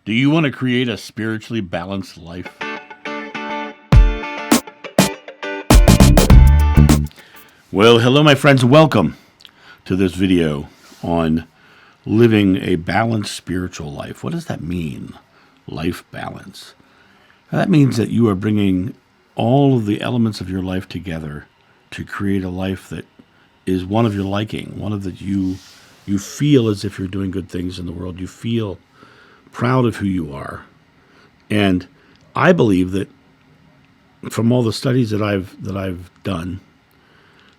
Do you want to create a spiritually balanced life? Well, hello, my friends. Welcome to this video on living a balanced spiritual life. What does that mean? Life balance. That means that you are bringing all of the elements of your life together to create a life that is one of your liking, one of that you feel as if you're doing good things in the world. You feel proud of who you are. And I believe that from all the studies that I've done,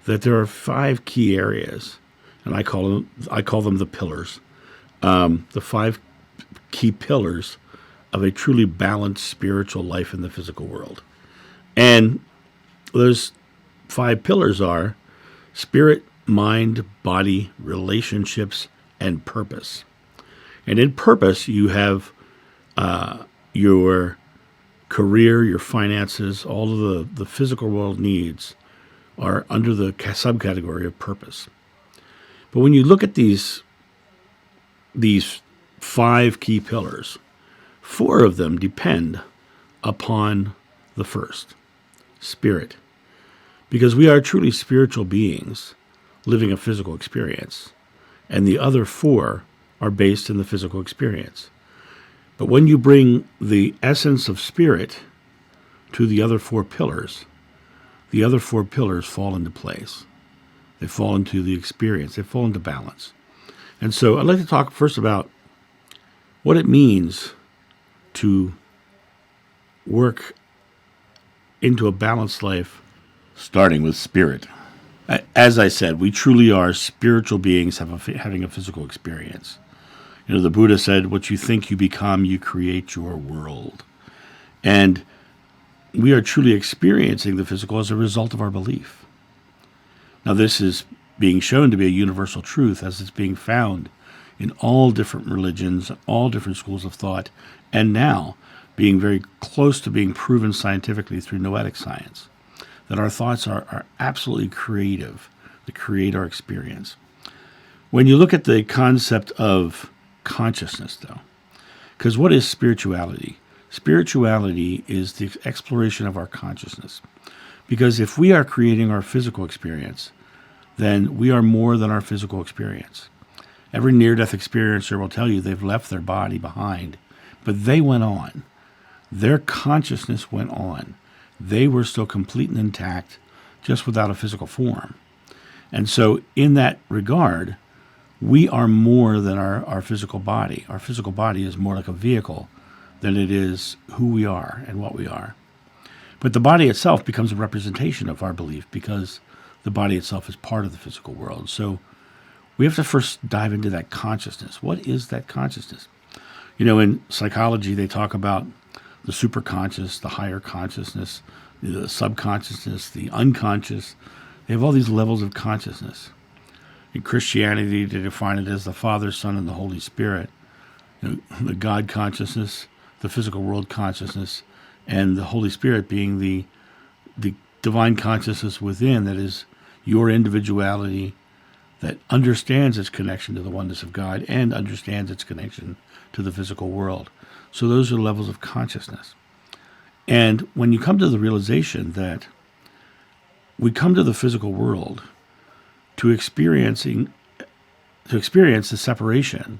that there are 5 key areas, and I call them the pillars. The 5 key pillars of a truly balanced spiritual life in the physical world. And those 5 pillars are spirit, mind, body, relationships, and purpose. And in purpose, you have your career, your finances, all of the physical world needs are under the subcategory of purpose. But when you look at these 5 key pillars, 4 of them depend upon the first, spirit. Because we are truly spiritual beings living a physical experience, and the other 4 are based in the physical experience. But when you bring the essence of spirit to the other 4 pillars, the other 4 pillars fall into place. They fall into the experience. They fall into balance. And so I'd like to talk first about what it means to work into a balanced life, starting with spirit. As I said, we truly are spiritual beings having a physical experience. You know, the Buddha said, what you think you become, you create your world. And we are truly experiencing the physical as a result of our belief. Now, this is being shown to be a universal truth as it's being found in all different religions, all different schools of thought, and now being very close to being proven scientifically through noetic science, that our thoughts are absolutely creative, that create our experience. When you look at the concept of consciousness, though, because what is spirituality? Spirituality is the exploration of our consciousness. Because if we are creating our physical experience, then we are more than our physical experience. Every near-death experiencer will tell you they've left their body behind, but they went on. Their consciousness went on. They were still complete and intact, just without a physical form. And so in that regard, we are more than our physical body. Our physical body is more like a vehicle than it is who we are and what we are. But the body itself becomes a representation of our belief because the body itself is part of the physical world. So we have to first dive into that consciousness. What is that consciousness? You know, in psychology, they talk about the superconscious, the higher consciousness, the subconsciousness, the unconscious. They have all these levels of consciousness. In Christianity, they define it as the Father, Son, and the Holy Spirit. You know, the God consciousness, the physical world consciousness, and the Holy Spirit being the divine consciousness within, that is your individuality, that understands its connection to the oneness of God and understands its connection to the physical world. So those are levels of consciousness. And when you come to the realization that we come to the physical world to experience the separation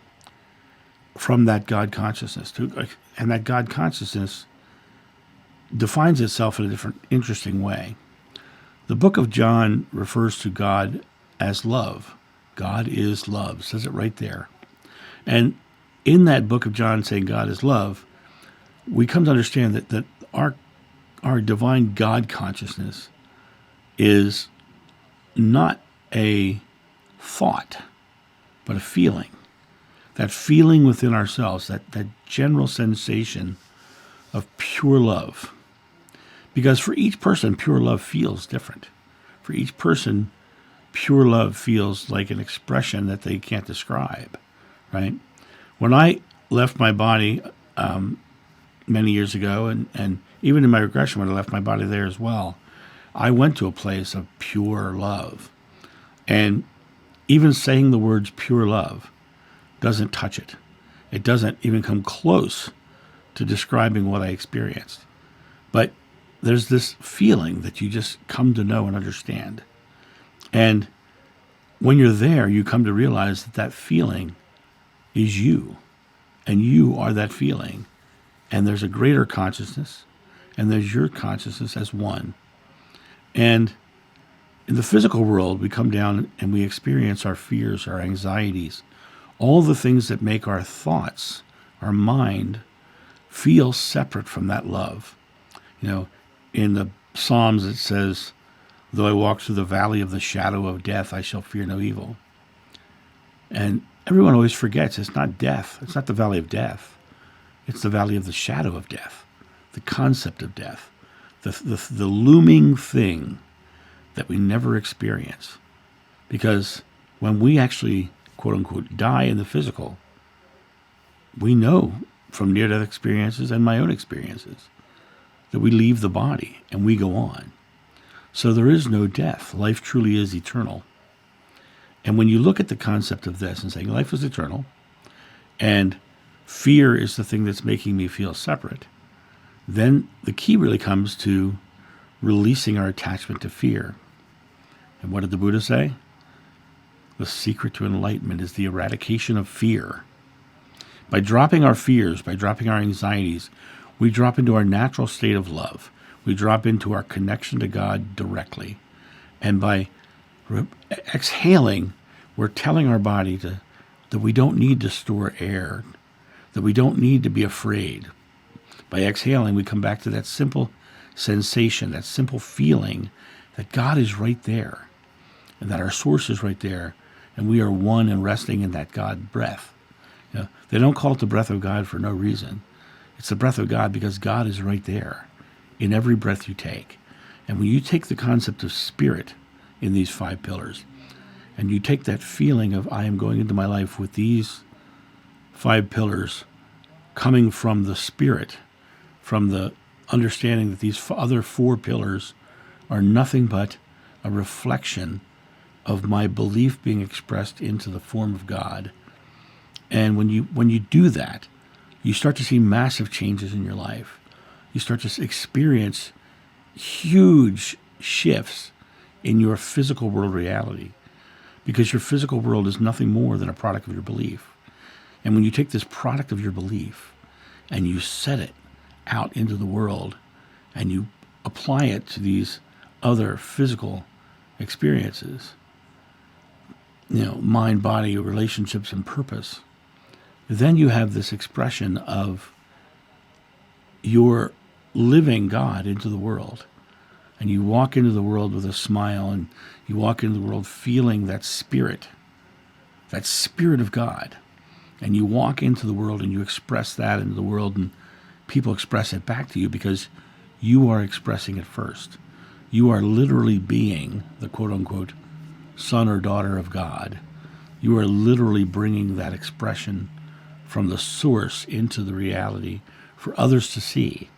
from that God consciousness, and that God consciousness defines itself in a different, interesting way. The book of John refers to God as love. God is love, says it right there. And in that book of John saying God is love, we come to understand that our divine God consciousness is not a thought, but a feeling. That feeling within ourselves, that general sensation of pure love. Because for each person, pure love feels different. For each person, pure love feels like an expression that they can't describe, right? When I left my body many years ago, and even in my regression when I left my body there as well, I went to a place of pure love. And even saying the words pure love doesn't touch it. It doesn't even come close to describing what I experienced. But there's this feeling that you just come to know and understand. And when you're there, you come to realize that that feeling is you, and you are that feeling. And there's a greater consciousness, and there's your consciousness as one. And in the physical world, we come down and we experience our fears, our anxieties, all the things that make our thoughts, our mind, feel separate from that love. In the Psalms it says, though I walk through the valley of the shadow of death, I shall fear no evil. And everyone always forgets it's not death. It's not the valley of death. It's the valley of the shadow of death, the concept of death, the looming thing that we never experience. Because when we actually, quote unquote, die in the physical, we know from near-death experiences and my own experiences that we leave the body and we go on. So there is no death. Life truly is eternal. And when you look at the concept of this and saying life is eternal, and fear is the thing that's making me feel separate, then the key really comes to releasing our attachment to fear. And what did the Buddha say? The secret to enlightenment is the eradication of fear. By dropping our fears, by dropping our anxieties, we drop into our natural state of love. We drop into our connection to God directly. And by exhaling, we're telling our body that we don't need to store air, that we don't need to be afraid. By exhaling, we come back to that simple sensation, that simple feeling that God is right there, and that our source is right there, and we are one and resting in that God breath. They don't call it the breath of God for no reason. It's the breath of God because God is right there in every breath you take. And when you take the concept of spirit in these 5 pillars, and you take that feeling of I am going into my life with these 5 pillars coming from the spirit, from the understanding that these other 4 pillars are nothing but a reflection of my belief being expressed into the form of God. And when you do that, you start to see massive changes in your life. You start to experience huge shifts in your physical world reality, because your physical world is nothing more than a product of your belief. And when you take this product of your belief and you set it out into the world and you apply it to these other physical experiences, mind, body, relationships, and purpose, then you have this expression of your living God into the world. And you walk into the world with a smile, and you walk into the world feeling that spirit of God. And you walk into the world and you express that into the world, and people express it back to you because you are expressing it first. You are literally being the quote-unquote son or daughter of God. You are literally bringing that expression from the source into the reality for others to see.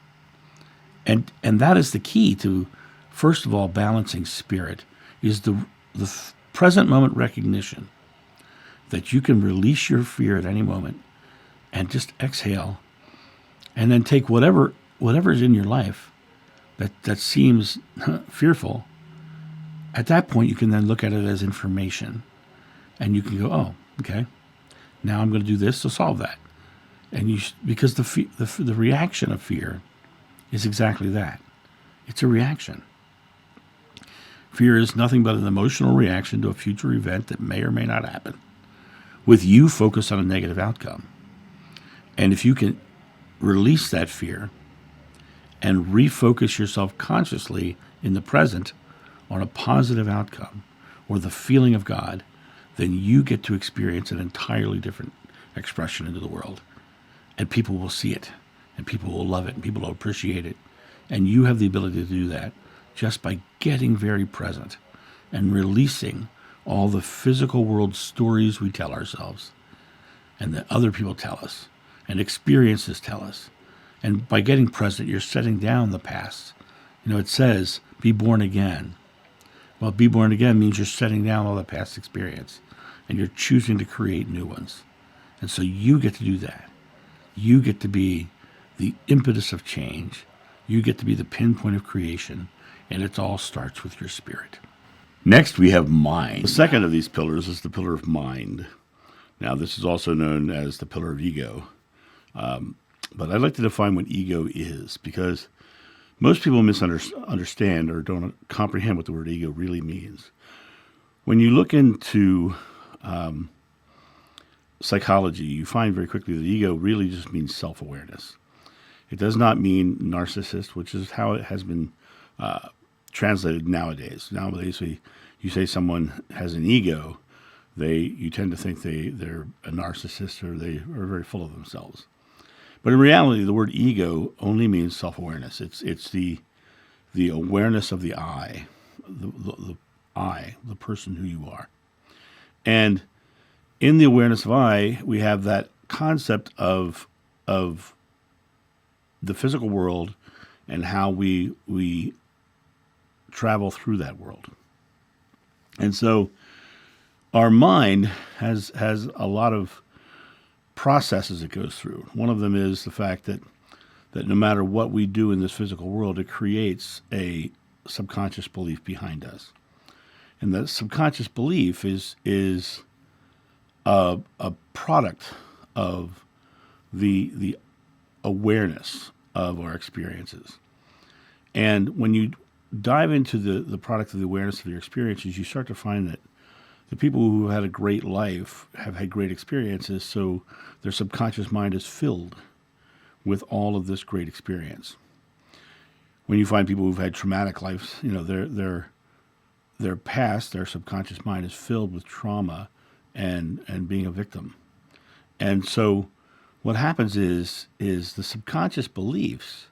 And that is the key to, first of all, balancing spirit, is the present moment recognition that you can release your fear at any moment and just exhale, and then take whatever is in your life that seems fearful. At that point, you can then look at it as information, and you can go, oh, okay, now I'm going to do this to solve that. And because the reaction of fear is exactly that. It's a reaction. Fear is nothing but an emotional reaction to a future event that may or may not happen, with you focused on a negative outcome. And if you can release that fear and refocus yourself consciously in the present on a positive outcome or the feeling of God, then you get to experience an entirely different expression into the world. And people will see it, and people will love it, and people will appreciate it. And you have the ability to do that just by getting very present and releasing all the physical world stories we tell ourselves and that other people tell us and experiences tell us. And by getting present, you're setting down the past. It says, be born again. Well, be born again means you're setting down all the past experience, and you're choosing to create new ones. And so you get to do that. You get to be the impetus of change. You get to be the pinpoint of creation. And it all starts with your spirit. Next, we have mind. The second of these pillars is the pillar of mind. Now, this is also known as the pillar of ego. But I'd like to define what ego is, because most people misunderstand or don't comprehend what the word ego really means. When you look into psychology, you find very quickly that ego really just means self-awareness. It does not mean narcissist, which is how it has been translated nowadays. Nowadays, you say someone has an ego, you tend to think they're a narcissist or they are very full of themselves. But in reality, the word ego only means self-awareness. It's the awareness of the I, the I, the person who you are. And in the awareness of I, we have that concept of the physical world and how we travel through that world. And so our mind has a lot of processes it goes through. One of them is the fact that no matter what we do in this physical world, it creates a subconscious belief behind us. And that subconscious belief is a product of the awareness of our experiences. And when you dive into the product of the awareness of your experiences, you start to find that the people who have had a great life have had great experiences, so their subconscious mind is filled with all of this great experience. When you find people who've had traumatic lives, their past, their subconscious mind is filled with trauma and being a victim. And so what happens is the subconscious beliefs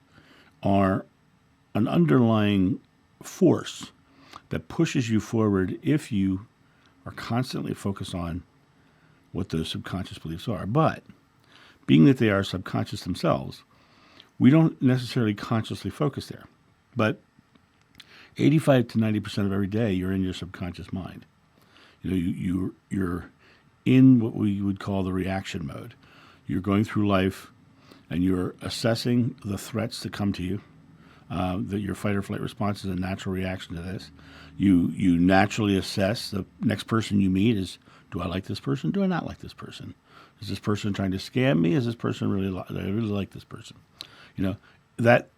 are an underlying force that pushes you forward if you are constantly focused on what those subconscious beliefs are. But being that they are subconscious themselves, we don't necessarily consciously focus there. But 85 to 90% of every day, you're in your subconscious mind. You're in what we would call the reaction mode. You're going through life and you're assessing the threats that come to you. That your fight or flight response is a natural reaction to this. You naturally assess the next person you meet is, do I like this person? Do I not like this person? Is this person trying to scam me? Is this person do I really like this person? That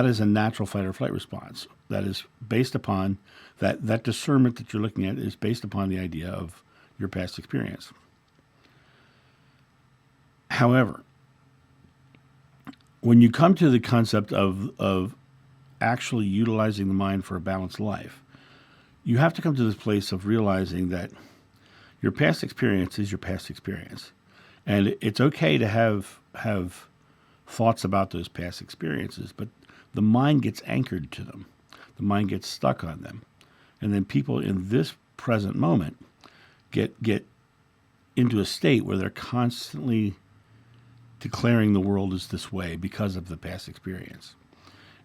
is a natural fight or flight response. That is based upon that discernment that you're looking at is based upon the idea of your past experience. However, when you come to the concept of actually utilizing the mind for a balanced life, you have to come to this place of realizing that your past experience is your past experience. And it's okay to have thoughts about those past experiences, but the mind gets anchored to them. The mind gets stuck on them. And then people in this present moment get into a state where they're constantly declaring the world is this way because of the past experience.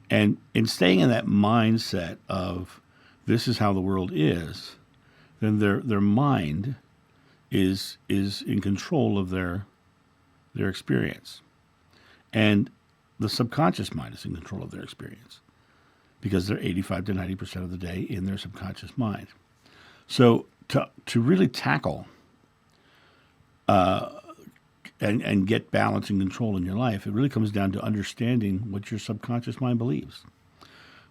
And in staying in that mindset of this is how the world is, then their mind is in control of their experience. And the subconscious mind is in control of their experience because they're 85 to 90% of the day in their subconscious mind. So to really tackle and get balance and control in your life, it really comes down to understanding what your subconscious mind believes.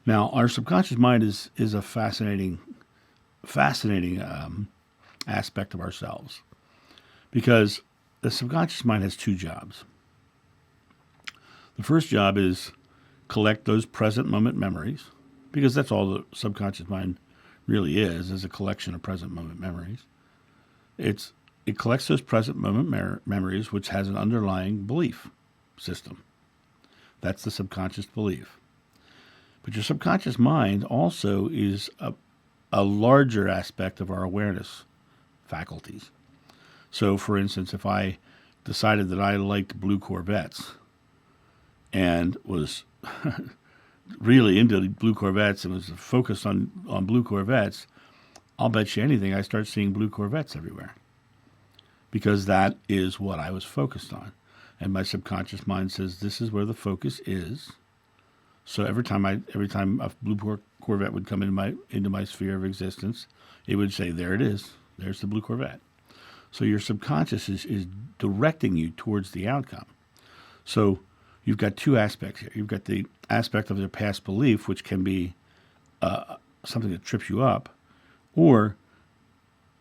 Now, our subconscious mind is a fascinating aspect of ourselves, because the subconscious mind has two jobs. The first job is collect those present moment memories, because that's all the subconscious mind really is a collection of present moment memories. It collects those present moment memories, which has an underlying belief system. That's the subconscious belief. But your subconscious mind also is a larger aspect of our awareness faculties. So, for instance, if I decided that I liked blue Corvettes and was really into blue Corvettes and was focused on blue Corvettes, I'll bet you anything I start seeing blue Corvettes everywhere. because that is what I was focused on. And my subconscious mind says, this is where the focus is. So every time a blue Corvette would come into my sphere of existence, it would say, there it is. There's the blue Corvette. So your subconscious is directing you towards the outcome. So you've got two aspects here. You've got the aspect of your past belief, which can be something that trips you up, or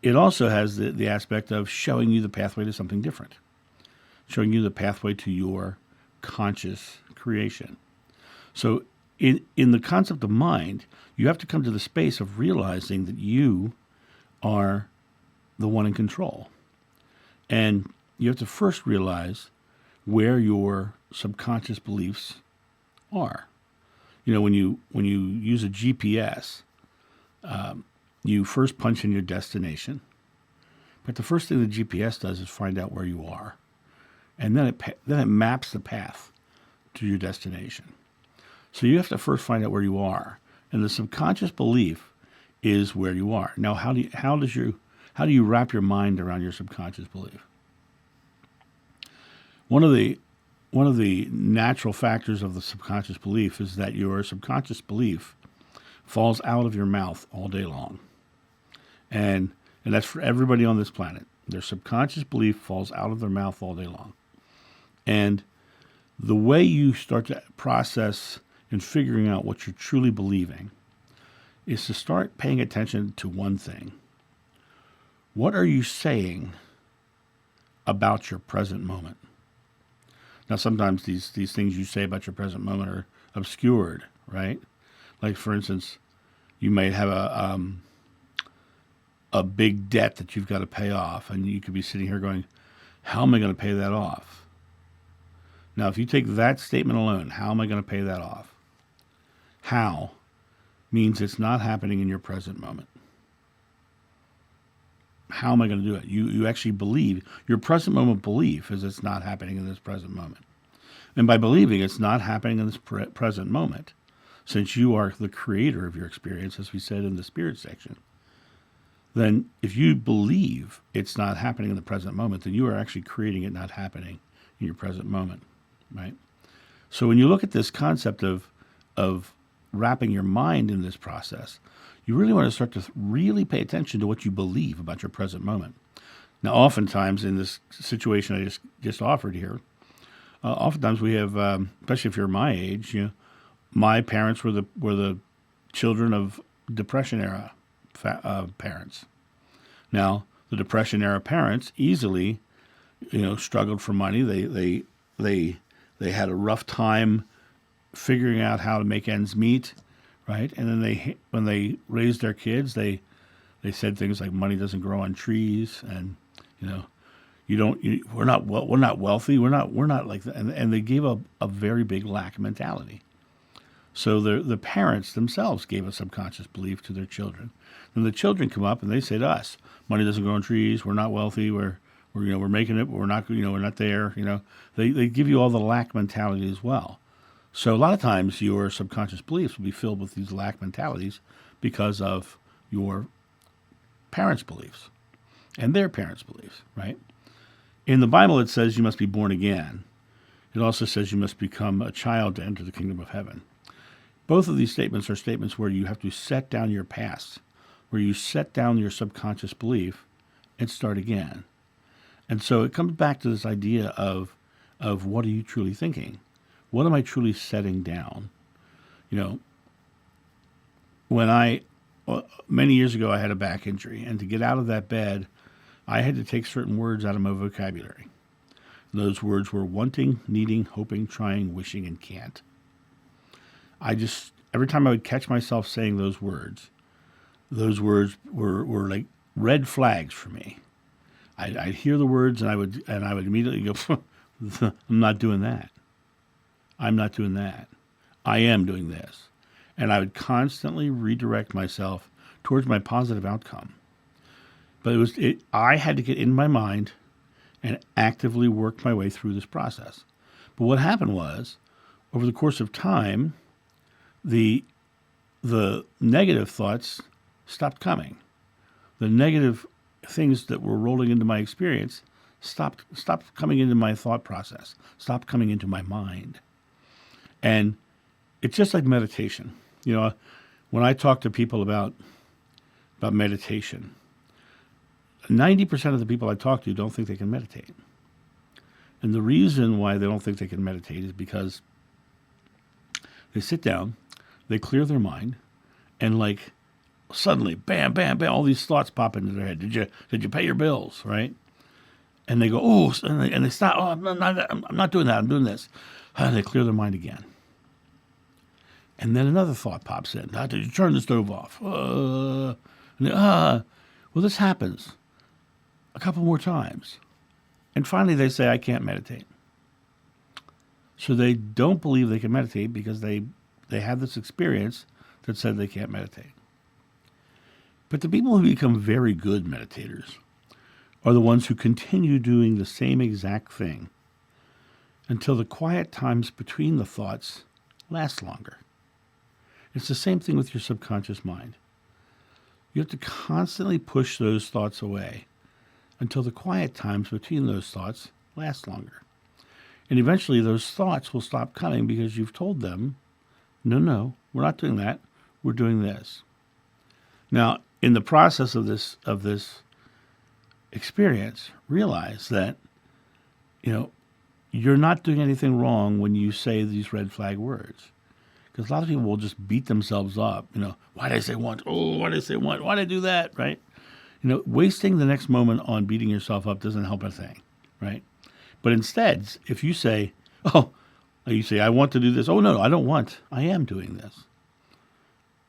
it also has the aspect of showing you the pathway to something different, showing you the pathway to your conscious creation. So in the concept of mind, you have to come to the space of realizing that you are the one in control. And you have to first realize where your subconscious beliefs are. You know, when you use a GPS, you first punch in your destination, but the first thing the GPS does is find out where you are, and then it maps the path to your destination. So you have to first find out where you are, and the subconscious belief is where you are. Now, how do you wrap your mind around your subconscious belief? One of the natural factors of the subconscious belief is that your subconscious belief falls out of your mouth all day long. And that's for everybody on this planet. Their subconscious belief falls out of their mouth all day long. And the way you start to process and figuring out what you're truly believing is to start paying attention to one thing. What are you saying about your present moment? Now, sometimes these things you say about your present moment are obscured, right? Like, for instance, you might have a big debt that you've got to pay off, and you could be sitting here going, how am I going to pay that off? Now, if you take that statement alone, how am I going to pay that off? How means it's not happening in your present moment. How am I going to do it? You actually believe, your present moment belief is it's not happening in this present moment. And by believing it's not happening in this present moment, since you are the creator of your experience, as we said in the spirit section, then if you believe it's not happening in the present moment, then you are actually creating it not happening in your present moment, right? So when you look at this concept of wrapping your mind in this process, you really want to start to really pay attention to what you believe about your present moment. Now, oftentimes in this situation I just offered here, oftentimes we have, especially if you're my age, you know, my parents were the children of Depression era parents. Now, the Depression era parents easily, struggled for money. They had a rough time figuring out how to make ends meet, right? And then when they raised their kids, they said things like money doesn't grow on trees, and we're not wealthy, we're not like that, and they gave a very big lack mentality. So the parents themselves gave a subconscious belief to their children. And the children come up and they say to us, money doesn't grow on trees, we're not wealthy, we're making it, but we're not, we're not there, They give you all the lack mentality as well. So a lot of times your subconscious beliefs will be filled with these lack mentalities because of your parents' beliefs and their parents' beliefs, right? In the Bible it says you must be born again. It also says you must become a child to enter the kingdom of heaven. Both of these statements are statements where you have to set down your past, where you set down your subconscious belief and start again. And so it comes back to this idea of what are you truly thinking? What am I truly setting down? Many years ago I had a back injury, and to get out of that bed, I had to take certain words out of my vocabulary. And those words were wanting, needing, hoping, trying, wishing, and can't. Every time I would catch myself saying those words were like red flags for me. I'd hear the words and I would immediately go, I'm not doing that. I'm not doing that. I am doing this. And I would constantly redirect myself towards my positive outcome. But I had to get in my mind and actively work my way through this process. But what happened was, over the course of time, the negative thoughts stopped coming. The negative things that were rolling into my experience Stop coming into my thought process. Stop coming into my mind. And it's just like meditation. When I talk to people about meditation, 90% of the people I talk to don't think they can meditate. And the reason why they don't think they can meditate is because they sit down, they clear their mind, and like suddenly, bam, bam, bam, all these thoughts pop into their head. Did you pay your bills, right? And they go, oh, and they stop. Oh, I'm not doing that. I'm doing this. And they clear their mind again. And then another thought pops in. Did you turn the stove off? Well, this happens a couple more times. And finally they say, I can't meditate. So they don't believe they can meditate because they have this experience that said they can't meditate. But the people who become very good meditators are the ones who continue doing the same exact thing until the quiet times between the thoughts last longer. It's the same thing with your subconscious mind. You have to constantly push those thoughts away until the quiet times between those thoughts last longer. And eventually those thoughts will stop coming because you've told them, no, we're not doing that. We're doing this. Now, in the process of this experience, realize that, you're not doing anything wrong when you say these red flag words. Because a lot of people will just beat themselves up. Why did I say want? Oh, why did I say want? Why did I do that? Right? Wasting the next moment on beating yourself up doesn't help a thing, right? But instead, if you say, I want to do this. Oh, no, I don't want. I am doing this.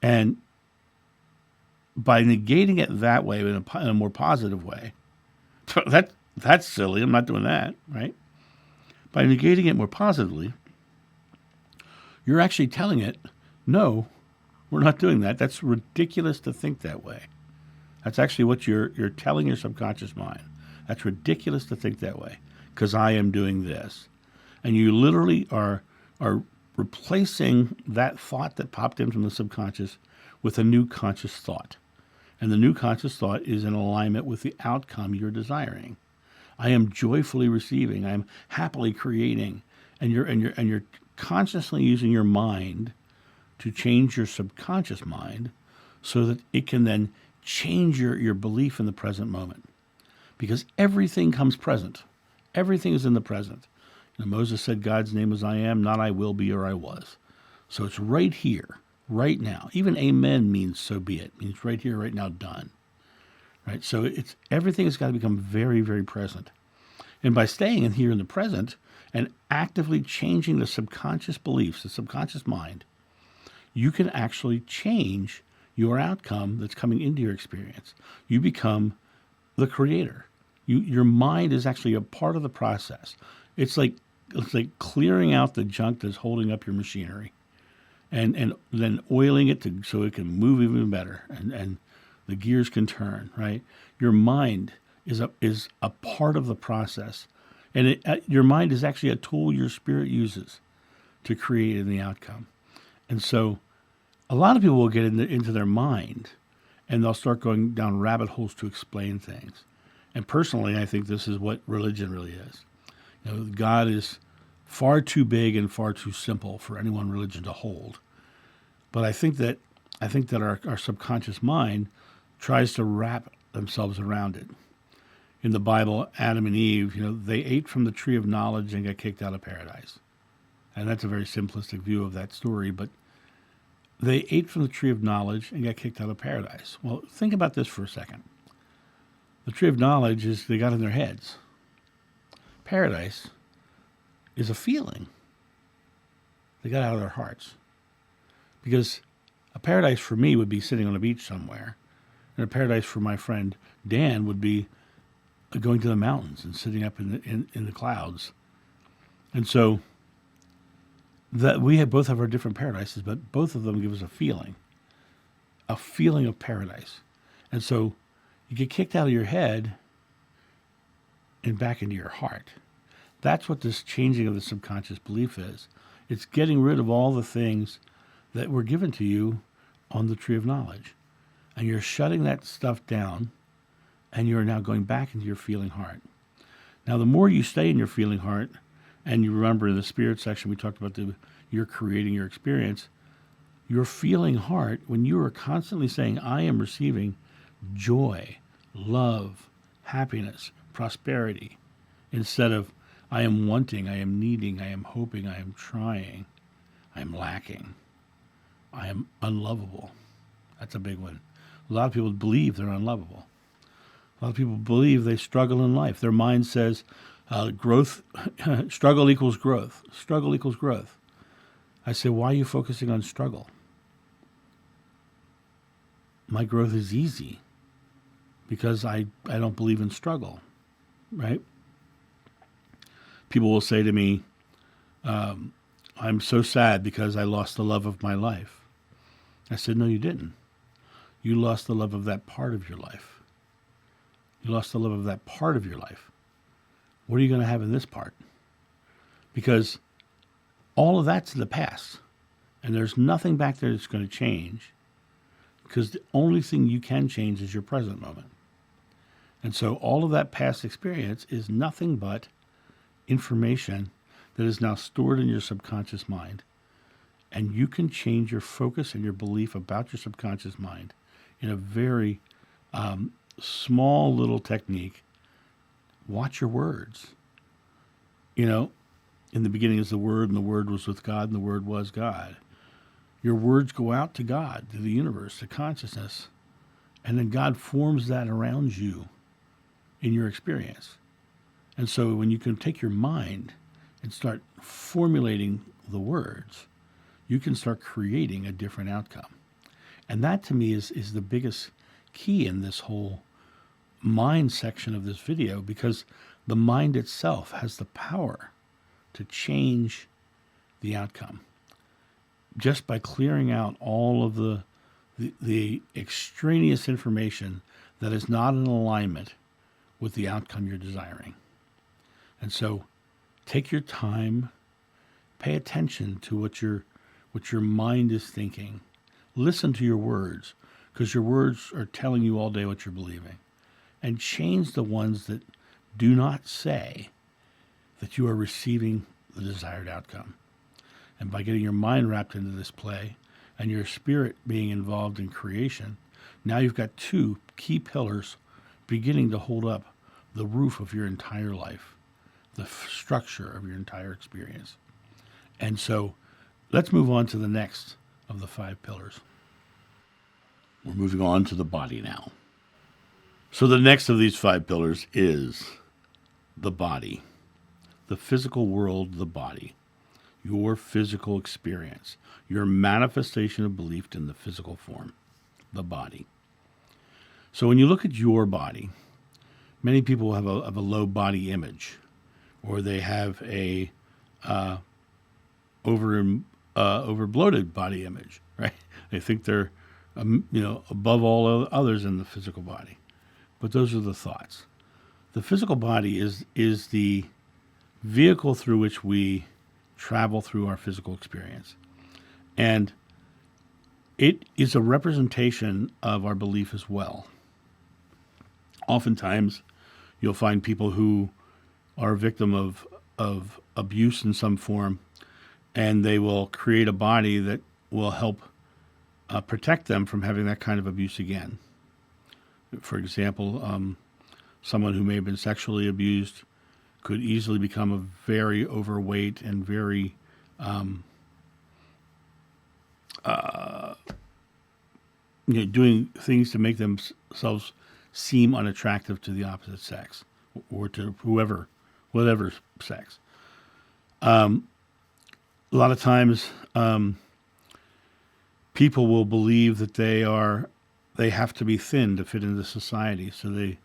And by negating it that way, in a more positive way, that's silly. I'm not doing that, right? By negating it more positively, you're actually telling it, no, we're not doing that. That's ridiculous to think that way. That's actually what you're telling your subconscious mind. That's ridiculous to think that way because I am doing this. And you literally are replacing that thought that popped in from the subconscious with a new conscious thought. And the new conscious thought is in alignment with the outcome you're desiring. I am joyfully receiving. I am happily creating. And you're consciously using your mind to change your subconscious mind so that it can then change your belief in the present moment. Because everything comes present. Everything is in the present. Moses said God's name is I am, not I will be or I was. So it's right here, right now. Even amen means so be it. It means right here, right now, done. Right? So everything has got to become very, very present. And by staying in here in the present and actively changing the subconscious beliefs, the subconscious mind, you can actually change your outcome that's coming into your experience. You become the creator. Your mind is actually a part of the process. It's like clearing out the junk that's holding up your machinery and then oiling it so it can move even better and the gears can turn, right? Your mind is a part of the process. And your mind is actually a tool your spirit uses to create in the outcome. And so a lot of people will get into their mind and they'll start going down rabbit holes to explain things. And personally, I think this is what religion really is. God is far too big and far too simple for any one religion to hold. But I think that our subconscious mind tries to wrap themselves around it. In the Bible, Adam and Eve, they ate from the tree of knowledge and got kicked out of paradise. And that's a very simplistic view of that story, but they ate from the tree of knowledge and got kicked out of paradise. Well, think about this for a second. The tree of knowledge is they got in their heads. Paradise is a feeling. They got out of their hearts. Because a paradise for me would be sitting on a beach somewhere, and a paradise for my friend Dan would be going to the mountains and sitting up in the clouds. And so that we both have our different paradises, but both of them give us a feeling of paradise. And so you get kicked out of your head and back into your heart. That's what this changing of the subconscious belief is. It's getting rid of all the things that were given to you on the tree of knowledge. And you're shutting that stuff down, and you're now going back into your feeling heart. Now, the more you stay in your feeling heart, and you remember in the spirit section we talked about you're creating your experience, your feeling heart, when you are constantly saying, I am receiving joy, love, happiness, prosperity, instead of I am wanting, I am needing, I am hoping, I am trying, I am lacking, I am unlovable. That's a big one. A lot of people believe they're unlovable. A lot of people believe they struggle in life. Their mind says growth, struggle equals growth. Struggle equals growth. I say, why are you focusing on struggle? My growth is easy because I don't believe in struggle, right? People will say to me, I'm so sad because I lost the love of my life. I said, no, you didn't. You lost the love of that part of your life. You lost the love of that part of your life. What are you going to have in this part? Because all of that's in the past. And there's nothing back there that's going to change. Because the only thing you can change is your present moment. And so all of that past experience is nothing but information that is now stored in your subconscious mind. And you can change your focus and your belief about your subconscious mind in a very small little technique. Watch your words. You know, in the beginning is the Word, and the Word was with God, and the Word was God. Your words go out to God, to the universe, to consciousness, and then God forms that around you in your experience. And so when you can take your mind and start formulating the words, you can start creating a different outcome. And that to me is the biggest key in this whole mind section of this video, because the mind itself has the power to change the outcome just by clearing out all of the extraneous information that is not in alignment with the outcome you're desiring. And so take your time, pay attention to what your mind is thinking. Listen to your words, because your words are telling you all day what you're believing. And change the ones that do not say that you are receiving the desired outcome. And by getting your mind wrapped into this play and your spirit being involved in creation, now you've got two key pillars beginning to hold up the roof of your entire life, the structure of your entire experience. And so let's move on to the next of the 5 pillars. We're moving on to the body now. So the next of these 5 pillars is the body, the physical world, the body, your physical experience, your manifestation of belief in the physical form, the body. So when you look at your body, many people have a low body image, or they have a over bloated body image, right? They think they're above all others in the physical body. But those are the thoughts. The physical body is the vehicle through which we travel through our physical experience. And it is a representation of our belief as well. Oftentimes, you'll find people who are a victim of abuse in some form, and they will create a body that will help protect them from having that kind of abuse again. For example, someone who may have been sexually abused could easily become a very overweight and very doing things to make themselves seem unattractive to the opposite sex or to whatever sex. A lot of times, people will believe that they have to be thin to fit into society, so they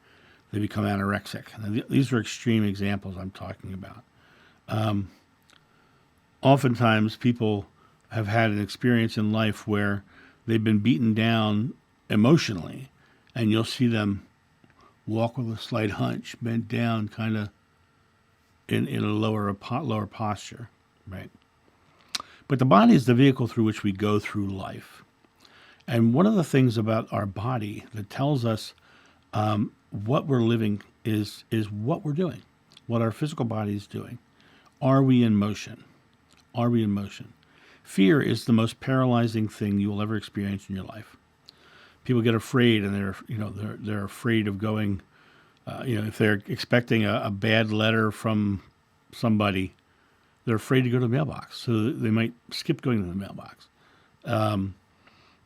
become anorexic. Now, these are extreme examples I'm talking about. Oftentimes, people have had an experience in life where they've been beaten down emotionally, and you'll see them walk with a slight hunch, bent down, kind of in a lower posture, right? But the body is the vehicle through which we go through life. And one of the things about our body that tells us what we're living is what we're doing. what our physical body is doing. Are we in motion? Are we in motion? Fear is the most paralyzing thing you will ever experience in your life. People get afraid, and they're afraid of going. If they're expecting a bad letter from somebody, they're afraid to go to the mailbox, so they might skip going to the mailbox.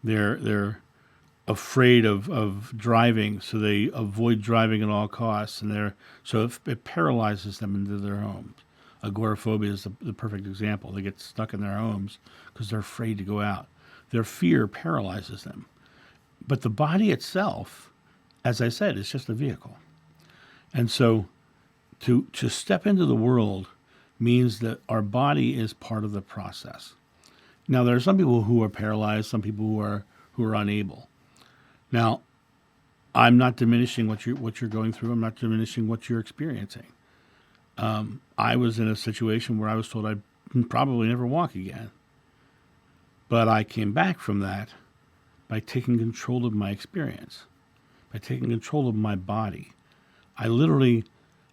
They're afraid of driving, so they avoid driving at all costs, and it paralyzes them into their homes. Agoraphobia is the perfect example. They get stuck in their homes because they're afraid to go out. Their fear paralyzes them. But the body itself, as I said, is just a vehicle. And so to step into the world means that our body is part of the process. Now, there are some people who are paralyzed, some people who are unable. Now, I'm not diminishing what you're going through. I'm not diminishing what you're experiencing. I was in a situation where I was told I'd probably never walk again. But I came back from that by taking control of my experience, by taking control of my body. I literally,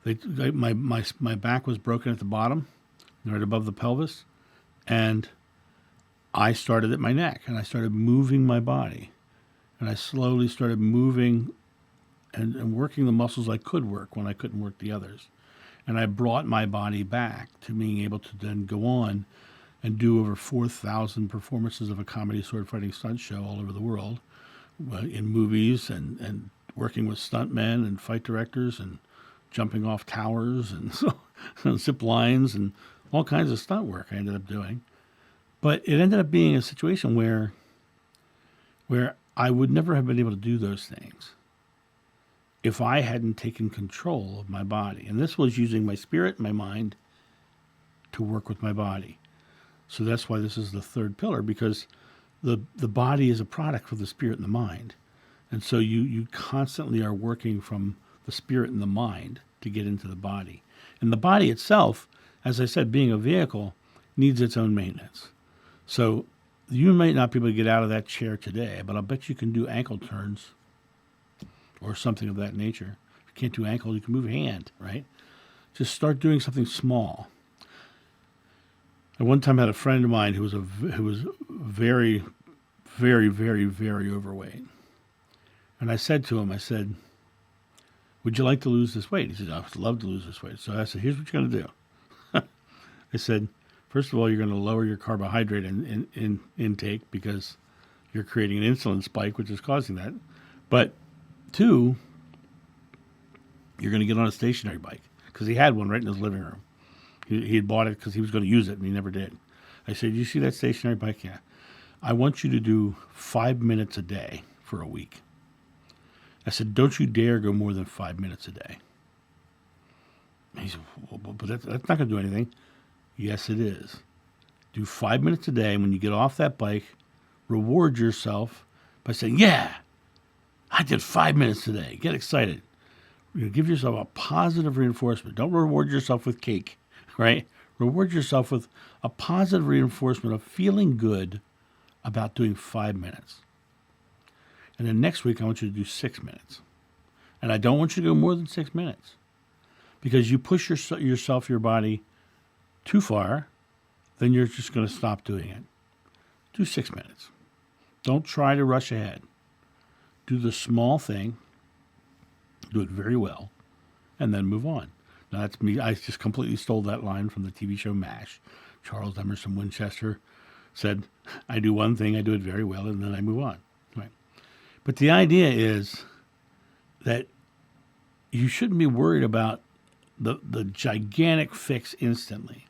my back was broken at the bottom, right above the pelvis, and I started at my neck, and I started moving my body. And I slowly started moving and working the muscles I could work when I couldn't work the others. And I brought my body back to being able to then go on and do over 4,000 performances of a comedy sword fighting stunt show all over the world, in movies and working with stuntmen and fight directors and jumping off towers and zip lines and all kinds of stunt work I ended up doing. But it ended up being a situation where I would never have been able to do those things if I hadn't taken control of my body. And this was using my spirit and my mind to work with my body. So that's why this is the third pillar, because the body is a product of the spirit and the mind. And so you constantly are working from the spirit and the mind to get into the body. And the body itself, as I said, being a vehicle, needs its own maintenance. So you might not be able to get out of that chair today, but I'll bet you can do ankle turns or something of that nature. If you can't do ankle, you can move hand, right? Just start doing something small. I one time had a friend of mine who was very, very, very, very overweight. And I said to him, would you like to lose this weight? He said, I would love to lose this weight. So I said, here's what you're going to do. I said, first of all, you're going to lower your carbohydrate intake because you're creating an insulin spike, which is causing that. But 2, you're going to get on a stationary bike, because he had one right in his living room. He had bought it because he was going to use it, and he never did. I said, you see that stationary bike? Yeah. I want you to do 5 minutes a day for a week. I said, don't you dare go more than 5 minutes a day. He said, well, but that's not going to do anything. Yes, it is. Do 5 minutes a day, and when you get off that bike, reward yourself by saying, yeah, I did 5 minutes today. Get excited. Give yourself a positive reinforcement. Don't reward yourself with cake, right? Reward yourself with a positive reinforcement of feeling good about doing 5 minutes. And then next week, I want you to do 6 minutes. And I don't want you to go more than 6 minutes, because you push your body too far, then you're just going to stop doing it. Do 6 minutes. Don't try to rush ahead. Do the small thing, do it very well, and then move on. Now, that's me. I just completely stole that line from the TV show MASH. Charles Emerson Winchester said, I do one thing, I do it very well, and then I move on. Right? But the idea is that you shouldn't be worried about the gigantic fix instantly.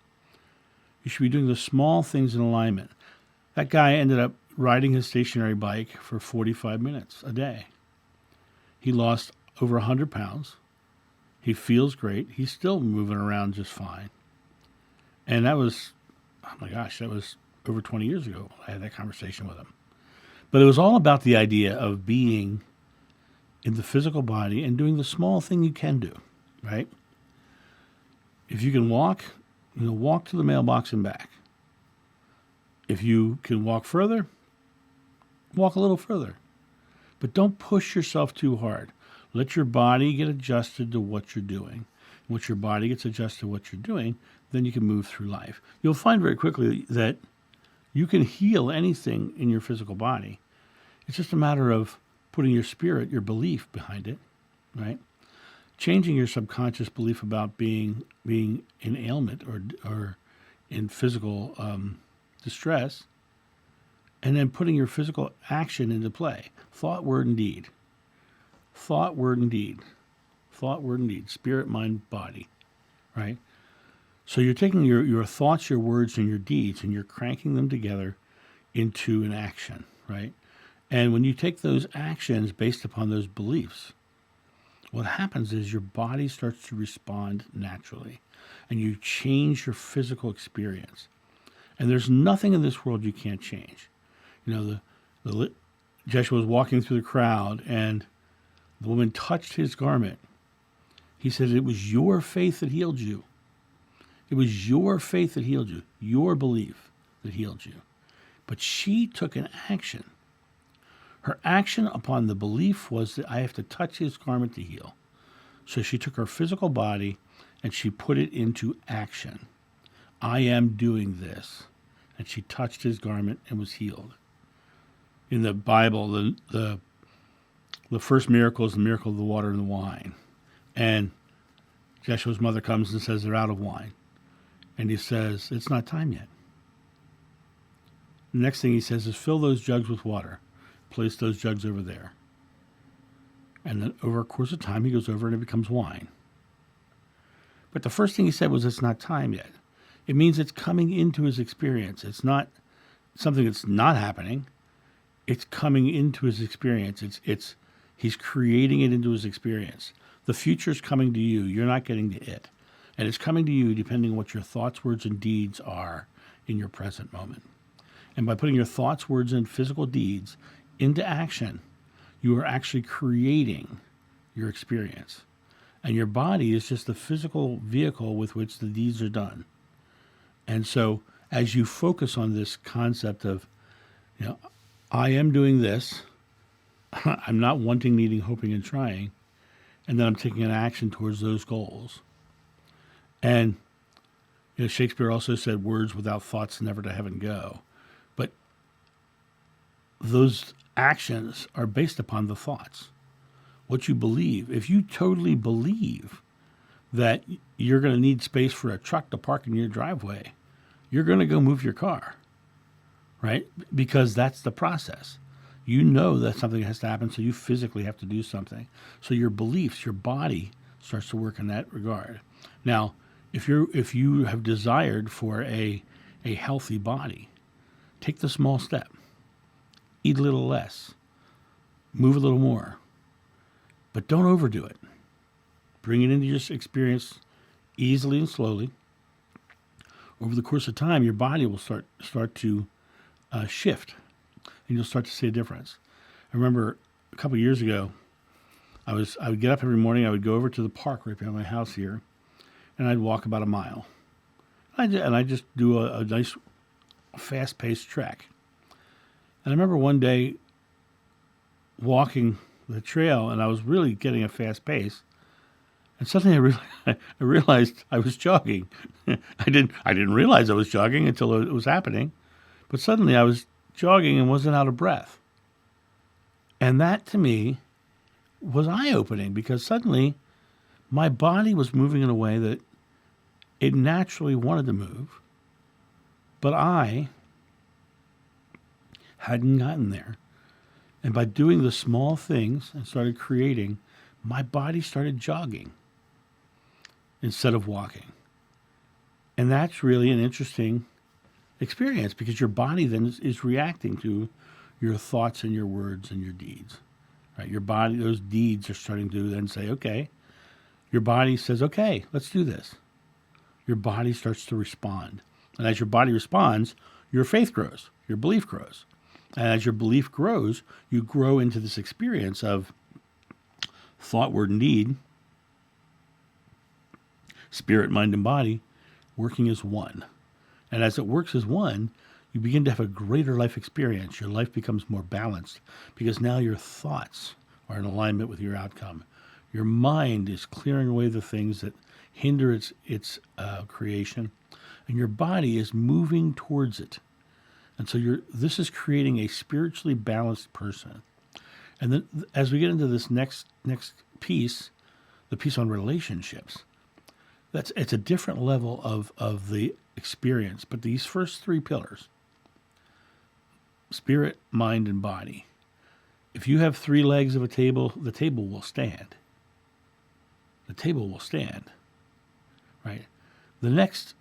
You should be doing the small things in alignment. That guy ended up riding his stationary bike for 45 minutes a day. He lost over 100 pounds. He feels great. He's still moving around just fine. And that was, oh my gosh, that was over 20 years ago. I had that conversation with him. But it was all about the idea of being in the physical body and doing the small thing you can do, right? If you can walk, walk to the mailbox and back. If you can walk further, walk a little further. But don't push yourself too hard. Let your body get adjusted to what you're doing. Once your body gets adjusted to what you're doing, then you can move through life. You'll find very quickly that you can heal anything in your physical body. It's just a matter of putting your spirit, your belief behind it, right? Changing your subconscious belief about being in ailment or in physical distress, and then putting your physical action into play. Thought, word, and deed. Thought, word, and deed. Thought, word, and deed. Spirit, mind, body, right? So you're taking your thoughts, your words, and your deeds, and you're cranking them together into an action, right? And when you take those actions based upon those beliefs, what happens is your body starts to respond naturally, and you change your physical experience. And there's nothing in this world you can't change. You know, Joshua was walking through the crowd, and the woman touched his garment. He said, it was your faith that healed you. It was your faith that healed you, your belief that healed you. But she took an action. Her action upon the belief was that I have to touch his garment to heal. So she took her physical body and she put it into action. I am doing this. And she touched his garment and was healed. In the Bible, the first miracle is the miracle of the water and the wine. And Joshua's mother comes and says they're out of wine. And he says, it's not time yet. The next thing he says is fill those jugs with water. Place those jugs over there. And then over a course of time, he goes over and it becomes wine. But the first thing he said was, it's not time yet. It means it's coming into his experience. It's not something that's not happening. It's coming into his experience. He's creating it into his experience. The future's coming to you. You're not getting to it. And it's coming to you depending on what your thoughts, words, and deeds are in your present moment. And by putting your thoughts, words, and physical deeds into action, you are actually creating your experience. And your body is just the physical vehicle with which the deeds are done. And so as you focus on this concept of, I am doing this, I'm not wanting, needing, hoping, and trying, and then I'm taking an action towards those goals. And Shakespeare also said, words without thoughts never to heaven go. But those actions are based upon the thoughts, what you believe. If you totally believe that you're going to need space for a truck to park in your driveway, you're going to go move your car, right? Because that's the process. You know that something has to happen, so you physically have to do something. So your beliefs, your body starts to work in that regard. Now, if you have desired for a healthy body, take the small step. Eat a little less. Move a little more. But don't overdo it. Bring it into your experience easily and slowly. Over the course of time, your body will start to shift, and you'll start to see a difference. I remember a couple of years ago, I would get up every morning. I would go over to the park right behind my house here, and I'd walk about a mile. And I just do a nice, fast-paced trek. And I remember one day walking the trail, and I was really getting a fast pace. And suddenly I realized I was jogging. I didn't realize I was jogging until it was happening. But suddenly I was jogging and wasn't out of breath. And that, to me, was eye-opening, because suddenly my body was moving in a way that it naturally wanted to move, but I hadn't gotten there. And by doing the small things and started creating, my body started jogging instead of walking. And that's really an interesting experience, because your body then is reacting to your thoughts and your words and your deeds. Right? Your body, those deeds are starting to then say, okay. Your body says, okay, let's do this. Your body starts to respond. And as your body responds, your faith grows, your belief grows. And as your belief grows, you grow into this experience of thought, word, and deed, spirit, mind, and body working as one. And as it works as one, you begin to have a greater life experience. Your life becomes more balanced, because now your thoughts are in alignment with your outcome. Your mind is clearing away the things that hinder its creation, and your body is moving towards it. And so this is creating a spiritually balanced person. And then as we get into this next piece, the piece on relationships, it's a different level of the experience. But these first three pillars, spirit, mind, and body, if you have three legs of a table, the table will stand. The table will stand, right? The next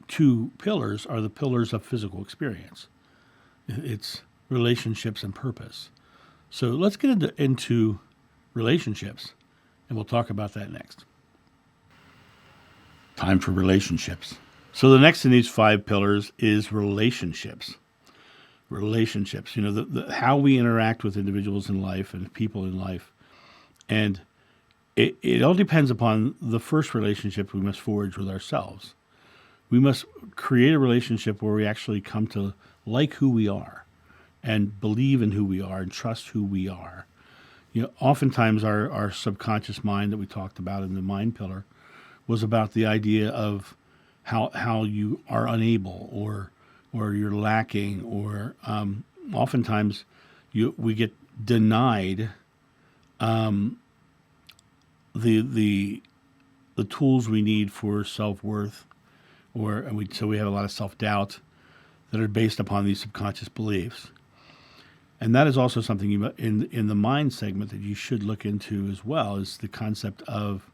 two pillars are the pillars of physical experience. It's relationships and purpose. So let's get into relationships, and we'll talk about that next. Time for relationships. So the next in these five pillars is relationships. Relationships, how we interact with individuals in life and people in life. And it all depends upon the first relationship we must forge with ourselves. We must create a relationship where we actually come to like who we are and believe in who we are and trust who we are. Oftentimes our subconscious mind that we talked about in the mind pillar was about the idea of how you are unable or you're lacking, or oftentimes we get denied the tools we need for self-worth, so we have a lot of self-doubt that are based upon these subconscious beliefs. And that is also something in the mind segment that you should look into as well, is the concept of,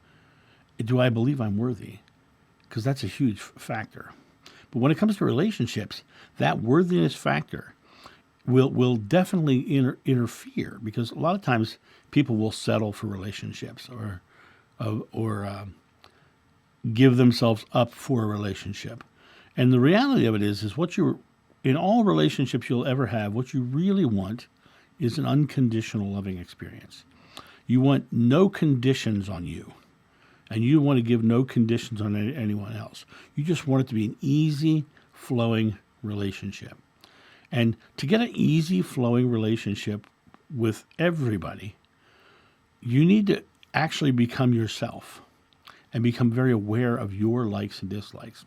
do I believe I'm worthy? Because that's a huge factor. But when it comes to relationships, that worthiness factor will definitely interfere, because a lot of times people will settle for relationships or give themselves up for a relationship. And the reality of it is in all relationships you'll ever have, what you really want is an unconditional loving experience. You want no conditions on you, and you want to give no conditions on anyone else. You just want it to be an easy flowing relationship. And to get an easy flowing relationship with everybody, you need to actually become yourself and become very aware of your likes and dislikes.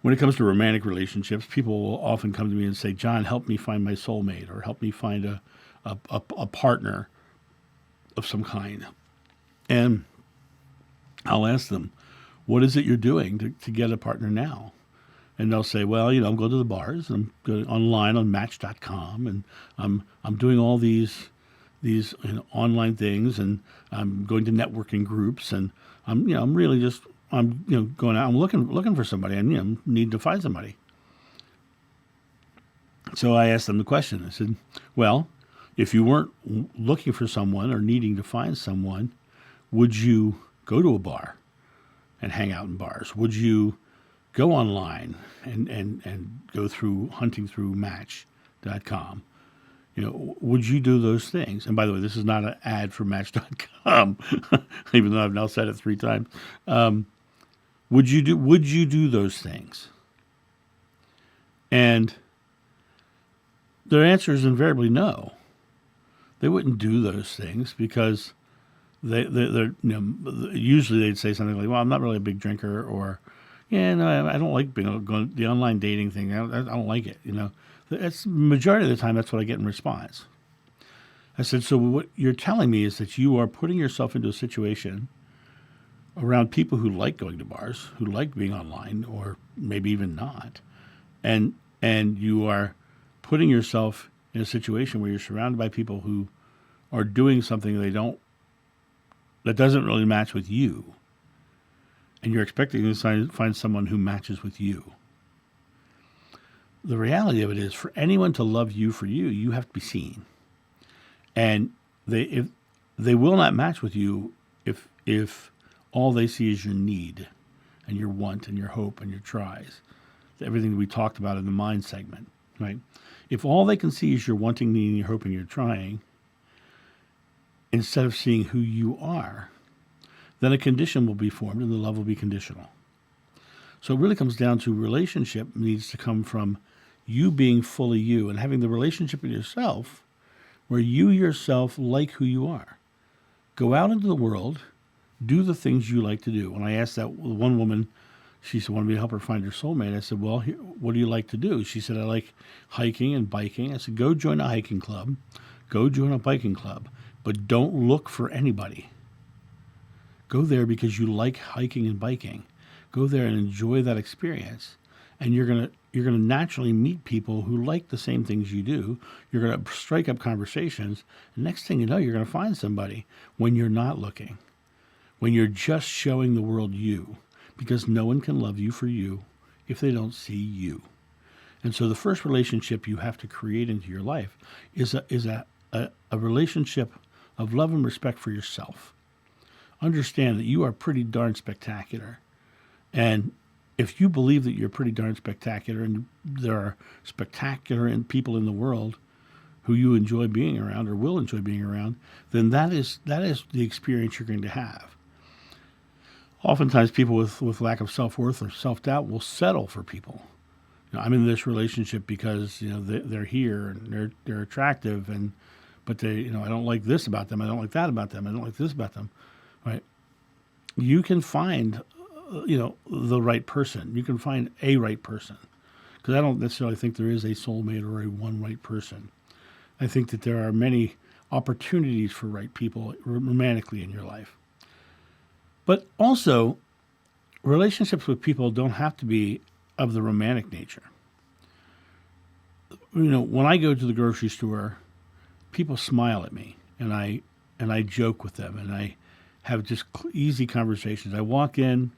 When it comes to romantic relationships, people will often come to me and say, John, help me find my soulmate, or help me find a partner of some kind. And I'll ask them, what is it you're doing to get a partner now? And they'll say, well, I'm going to the bars, and I'm going online on Match.com, and I'm doing all these online things, and I'm going to networking groups, and I'm really just going out. I'm looking for somebody, and need to find somebody. So I asked them the question. I said, well, if you weren't looking for someone or needing to find someone, would you go to a bar and hang out in bars? Would you go online and go through hunting through Match.com? Would you do those things? And by the way, this is not an ad for Match.com, even though I've now said it 3 times. Would you do those things? And their answer is invariably no. They wouldn't do those things because they're usually they'd say something like, well, I'm not really a big drinker, or I don't like going the online dating thing. I don't like it. That's majority of the time. That's what I get in response. I said, so what you're telling me is that you are putting yourself into a situation around people who like going to bars, who like being online, or maybe even not, and you are putting yourself in a situation where you're surrounded by people who are doing something that doesn't really match with you, and you're expecting to find someone who matches with you. The reality of it is, for anyone to love you for you, you have to be seen. And they will not match with you if all they see is your need and your want and your hope and your tries. Everything we talked about in the mind segment, right? If all they can see is your wanting, needing, your hope, and your trying, instead of seeing who you are, then a condition will be formed and the love will be conditional. So it really comes down to relationship needs to come from you being fully you and having the relationship with yourself where you yourself like who you are. Go out into the world Do the things you like to do. When I asked that one woman, she said, wanted me to help her find her soulmate. I said, well, what do you like to do? She said, I like hiking and biking. I said, go join a hiking club. Go join a biking club. But don't look for anybody. Go there because you like hiking and biking. Go there and enjoy that experience. And you're gonna naturally meet people who like the same things you do. You're gonna strike up conversations. And next thing you know, you're gonna find somebody when you're not looking. When you're just showing the world you. Because no one can love you for you if they don't see you. And so the first relationship you have to create into your life is a relationship of love and respect for yourself. Understand that you are pretty darn spectacular. And if you believe that you're pretty darn spectacular and there are spectacular people in the world who you enjoy being around or will enjoy being around, then that is the experience you're going to have. Oftentimes people with lack of self-worth or self-doubt will settle for people. I'm in this relationship because they're here and they're attractive, but they I don't like this about them, I don't like that about them, I don't like this about them, right? You can find the right person. You can find a right person, because I don't necessarily think there is a soulmate or a one right person. I think that there are many opportunities for right people romantically in your life. But also, relationships with people don't have to be of the romantic nature. When I go to the grocery store, people smile at me, and I joke with them, and I have just easy conversations. I walk in,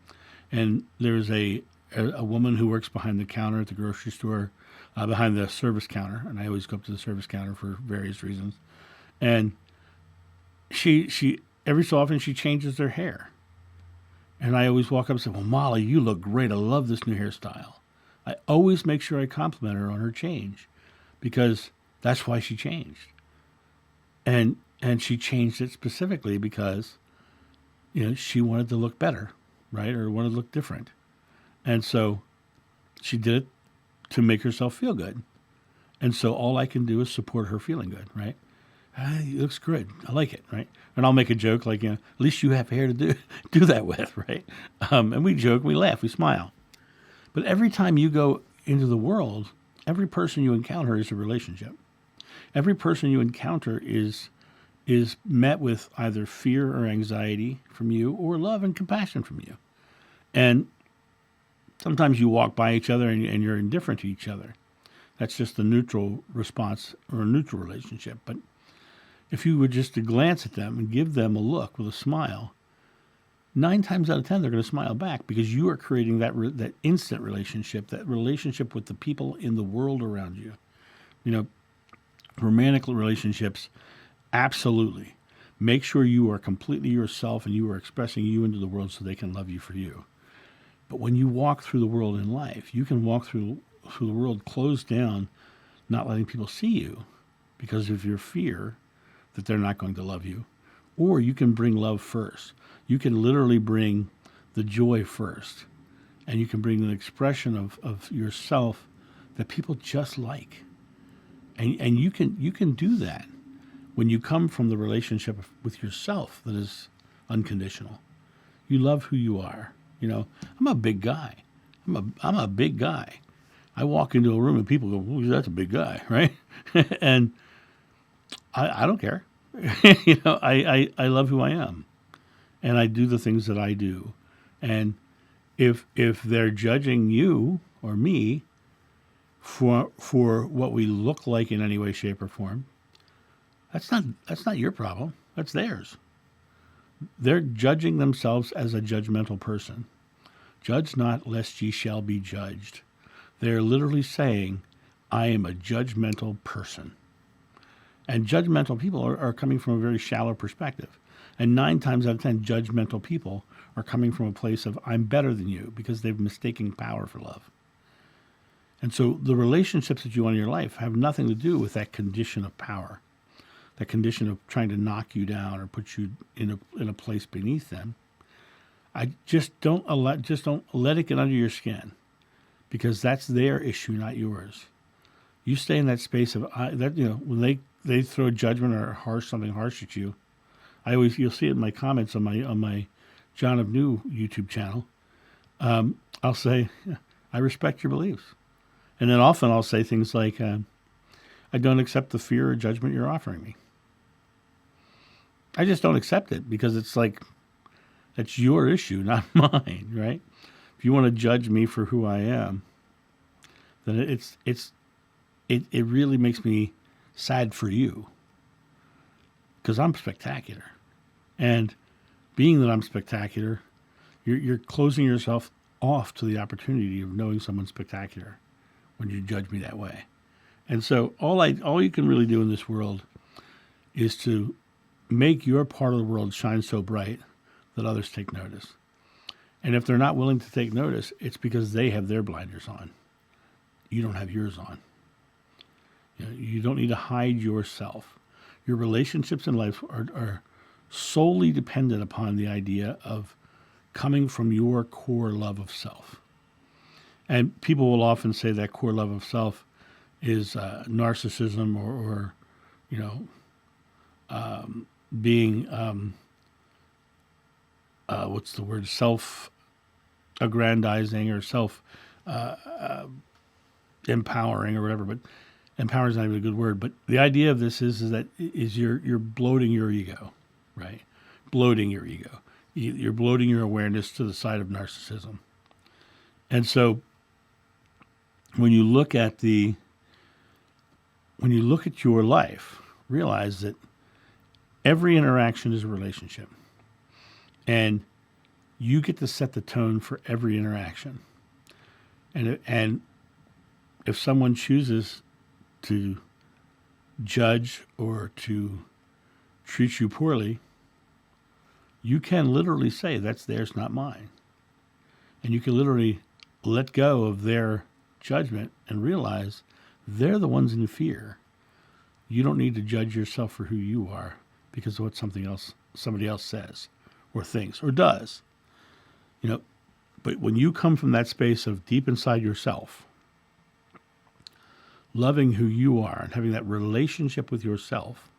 and there's a woman who works behind the counter at the grocery store, behind the service counter, and I always go up to the service counter for various reasons. And she every so often she changes her hair. And I always walk up and say, well, Molly, you look great. I love this new hairstyle. I always make sure I compliment her on her change, because that's why she changed. And she changed it specifically because, she wanted to look better, right? Or wanted to look different. And so she did it to make herself feel good. And so all I can do is support her feeling good, right? It looks good. I like it, right? And I'll make a joke like, at least you have hair to do that with, right? And we joke, we laugh, we smile. But every time you go into the world, every person you encounter is a relationship. Every person you encounter is met with either fear or anxiety from you, or love and compassion from you. And sometimes you walk by each other and you're indifferent to each other. That's just a neutral response or a neutral relationship. But if you were just to glance at them and give them a look with a smile, 9 times out of 10 they're going to smile back, because you are creating that instant relationship, that relationship with the people in the world around you. Romantic relationships, absolutely. Make sure you are completely yourself and you are expressing you into the world so they can love you for you. But when you walk through the world in life, you can walk through the world closed down, not letting people see you because of your fear that they're not going to love you. Or you can bring love first. You can literally bring the joy first. And you can bring an expression of yourself that people just like. And you can do that when you come from the relationship with yourself that is unconditional. You love who you are. I'm a big guy. I'm a big guy. I walk into a room and people go, "Ooh, that's a big guy," right? And I don't care. I love who I am, and I do the things that I do. And if they're judging you or me for what we look like in any way, shape, or form, that's not your problem. That's theirs. They're judging themselves as a judgmental person. Judge not, lest ye shall be judged. They're literally saying, I am a judgmental person. And judgmental people are coming from a very shallow perspective. And 9 times out of 10, judgmental people are coming from a place of, I'm better than you, because they've mistaken power for love. And so the relationships that you want in your life have nothing to do with that condition of power, that condition of trying to knock you down or put you in a place beneath them. I don't let it get under your skin, because that's their issue, not yours. You stay in that space of when they throw judgment or something harsh at you. You'll see it in my comments on my John of New YouTube channel, I'll say, "Yeah, I respect your beliefs." And then often I'll say things like, I don't accept the fear or judgment you're offering me. I just don't accept it because it's like, that's your issue, not mine, right? If you want to judge me for who I am, then it really makes me sad for you because I'm spectacular. And being that I'm spectacular, you're closing yourself off to the opportunity of knowing someone's spectacular when you judge me that way. And so all you can really do in this world is to make your part of the world shine so bright that others take notice. And if they're not willing to take notice, it's because they have their blinders on. You don't have yours on. You don't need to hide yourself. Your relationships in life are solely dependent upon the idea of coming from your core love of self. And people will often say that core love of self is narcissism or being, what's the word, self-aggrandizing or self-empowering or whatever. But empowering is not even a good word. But the idea of this is that you're bloating your ego, right? Bloating your ego. You're bloating your awareness to the side of narcissism. And so when you look at your life, realize that every interaction is a relationship. And you get to set the tone for every interaction. And if someone chooses to judge or to treat you poorly, you can literally say, that's theirs, not mine. And you can literally let go of their judgment and realize they're the ones in fear. You don't need to judge yourself for who you are because of what somebody else says or thinks or does. But when you come from that space of deep inside yourself, loving who you are and having that relationship with yourself,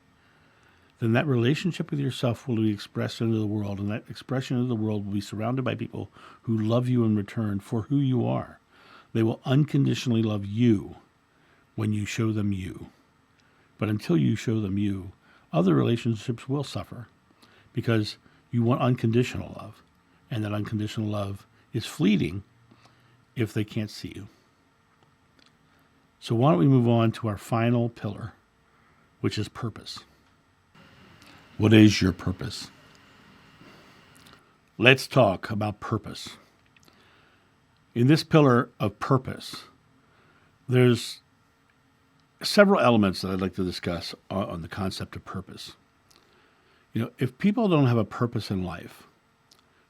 then that relationship with yourself will be expressed into the world, and that expression into the world will be surrounded by people who love you in return for who you are. They will unconditionally love you when you show them you. But until you show them you, other relationships will suffer because you want unconditional love, and that unconditional love is fleeting if they can't see you. So why don't we move on to our final pillar, which is purpose. What is your purpose? Let's talk about purpose. In this pillar of purpose, there's several elements that I'd like to discuss on the concept of purpose. If people don't have a purpose in life,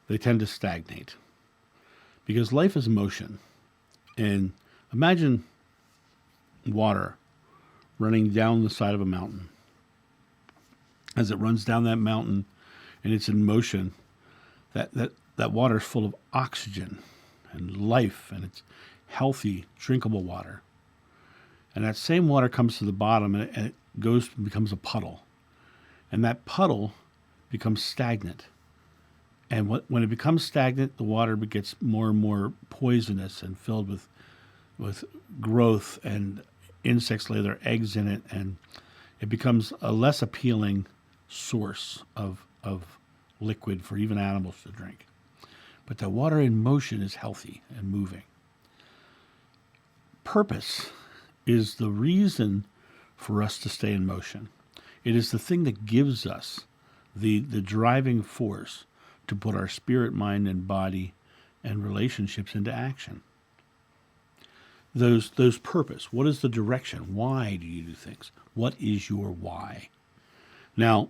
they tend to stagnate because life is motion. And imagine water running down the side of a mountain. As it runs down that mountain and it's in motion, that water is full of oxygen and life, and it's healthy, drinkable water. And that same water comes to the bottom and it goes and becomes a puddle. And that puddle becomes stagnant. And when it becomes stagnant, the water gets more and more poisonous and filled with growth, and insects lay their eggs in it, and it becomes a less appealing source of liquid for even animals to drink. But the water in motion is healthy and moving. Purpose is the reason for us to stay in motion. It is the thing that gives us the driving force to put our spirit, mind, and body and relationships into action. Those purpose. What is the direction? Why do you do things? What is your why? Now,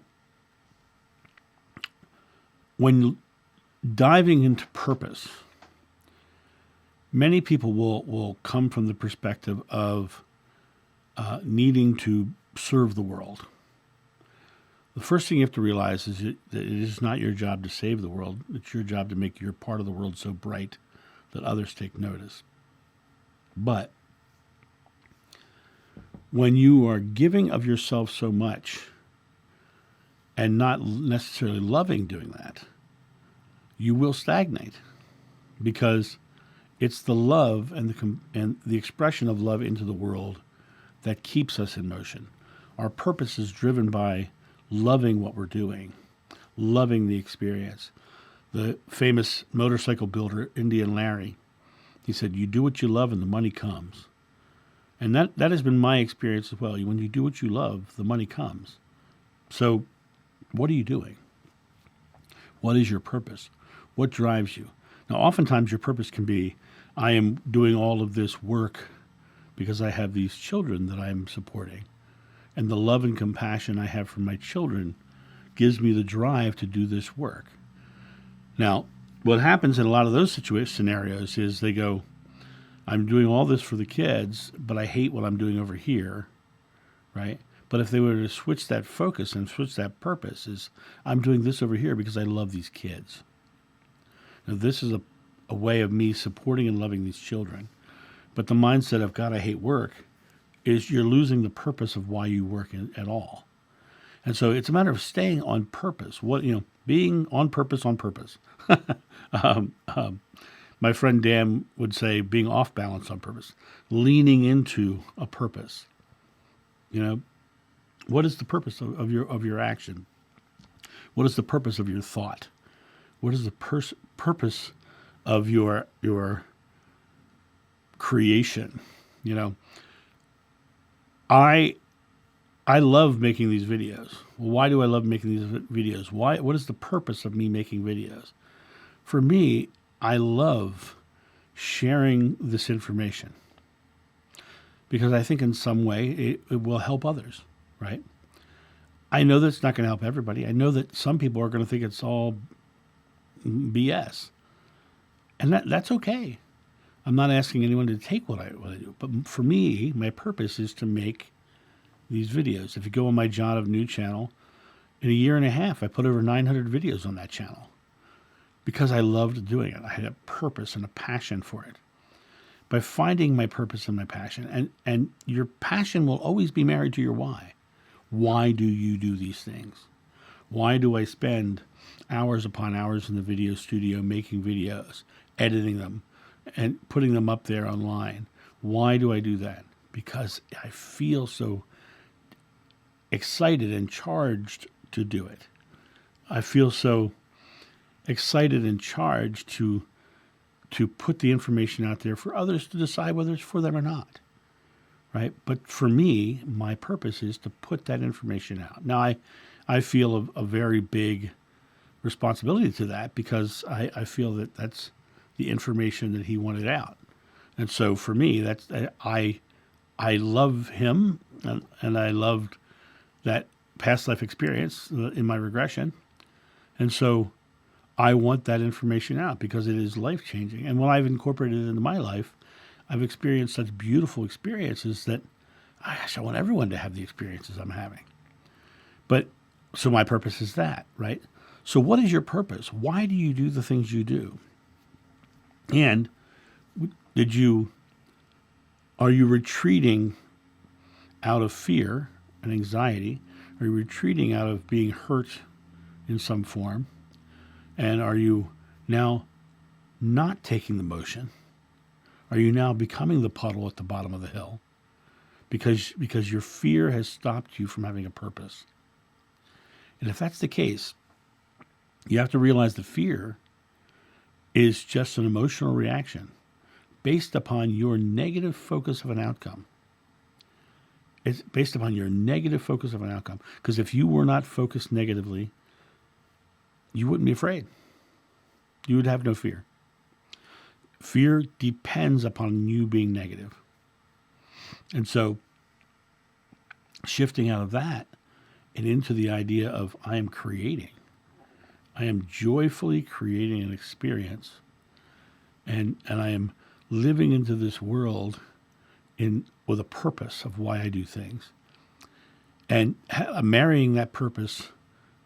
when diving into purpose, many people will come from the perspective of needing to serve the world. The first thing you have to realize is that it is not your job to save the world. It's your job to make your part of the world so bright that others take notice. But when you are giving of yourself so much and not necessarily loving doing that, you will stagnate, because it's the love and the expression of love into the world that keeps us in motion. Our purpose is driven by loving what we're doing, loving the experience. The famous motorcycle builder, Indian Larry, he said, "You do what you love and the money comes." And that has been my experience as well. When you do what you love, the money comes. So what are you doing? What is your purpose? What drives you? Now, oftentimes your purpose can be, I am doing all of this work because I have these children that I am supporting. And the love and compassion I have for my children gives me the drive to do this work. Now, what happens in a lot of those scenarios is they go, I'm doing all this for the kids, but I hate what I'm doing over here, right? But if they were to switch that focus and switch that purpose, is I'm doing this over here because I love these kids. Now, this is a way of me supporting and loving these children. But the mindset of, God, I hate work, is you're losing the purpose of why you work at all. And so it's a matter of staying on purpose. Being on purpose, on purpose. My friend Dan would say being off balance on purpose, leaning into a purpose. What is the purpose of your action? What is the purpose of your thought? What is the purpose of your creation? I love making these videos. Why do I love making these videos? What is the purpose of me making videos? For me, I love sharing this information because I think in some way it will help others, right? I know that it's not going to help everybody. I know that some people are going to think it's all BS. And that's okay. I'm not asking anyone to take what I do. But for me, my purpose is to make these videos. If you go on my John of New channel, in a year and a half, I put over 900 videos on that channel because I loved doing it. I had a purpose and a passion for it. By finding my purpose and my passion, and your passion will always be married to your why. Why do you do these things? Why do I spend hours upon hours in the video studio making videos, editing them, and putting them up there online? Why do I do that? Because I feel so excited and charged to do it. I feel so excited and charged to put the information out there for others to decide whether it's for them or not, right? But for me, my purpose is to put that information out. Now, I feel a very big responsibility to that because I feel that that's the information that he wanted out. And so for me, I love him and I loved that past life experience in my regression. And so I want that information out because it is life-changing. And when I've incorporated it into my life, I've experienced such beautiful experiences that, I want everyone to have the experiences I'm having. But so my purpose is that, right? So what is your purpose? Why do you do the things you do? And are you retreating out of fear and anxiety? Are you retreating out of being hurt in some form? And are you now not taking the motion? Are you now becoming the puddle at the bottom of the hill? Because your fear has stopped you from having a purpose. And if that's the case, you have to realize the fear is just an emotional reaction based upon your negative focus of an outcome. It's based upon your negative focus of an outcome. Because if you were not focused negatively, you wouldn't be afraid. You would have no fear. Fear depends upon you being negative. And so shifting out of that and into the idea of I am creating. I am joyfully creating an experience. And I am living into this world with a purpose of why I do things. And marrying that purpose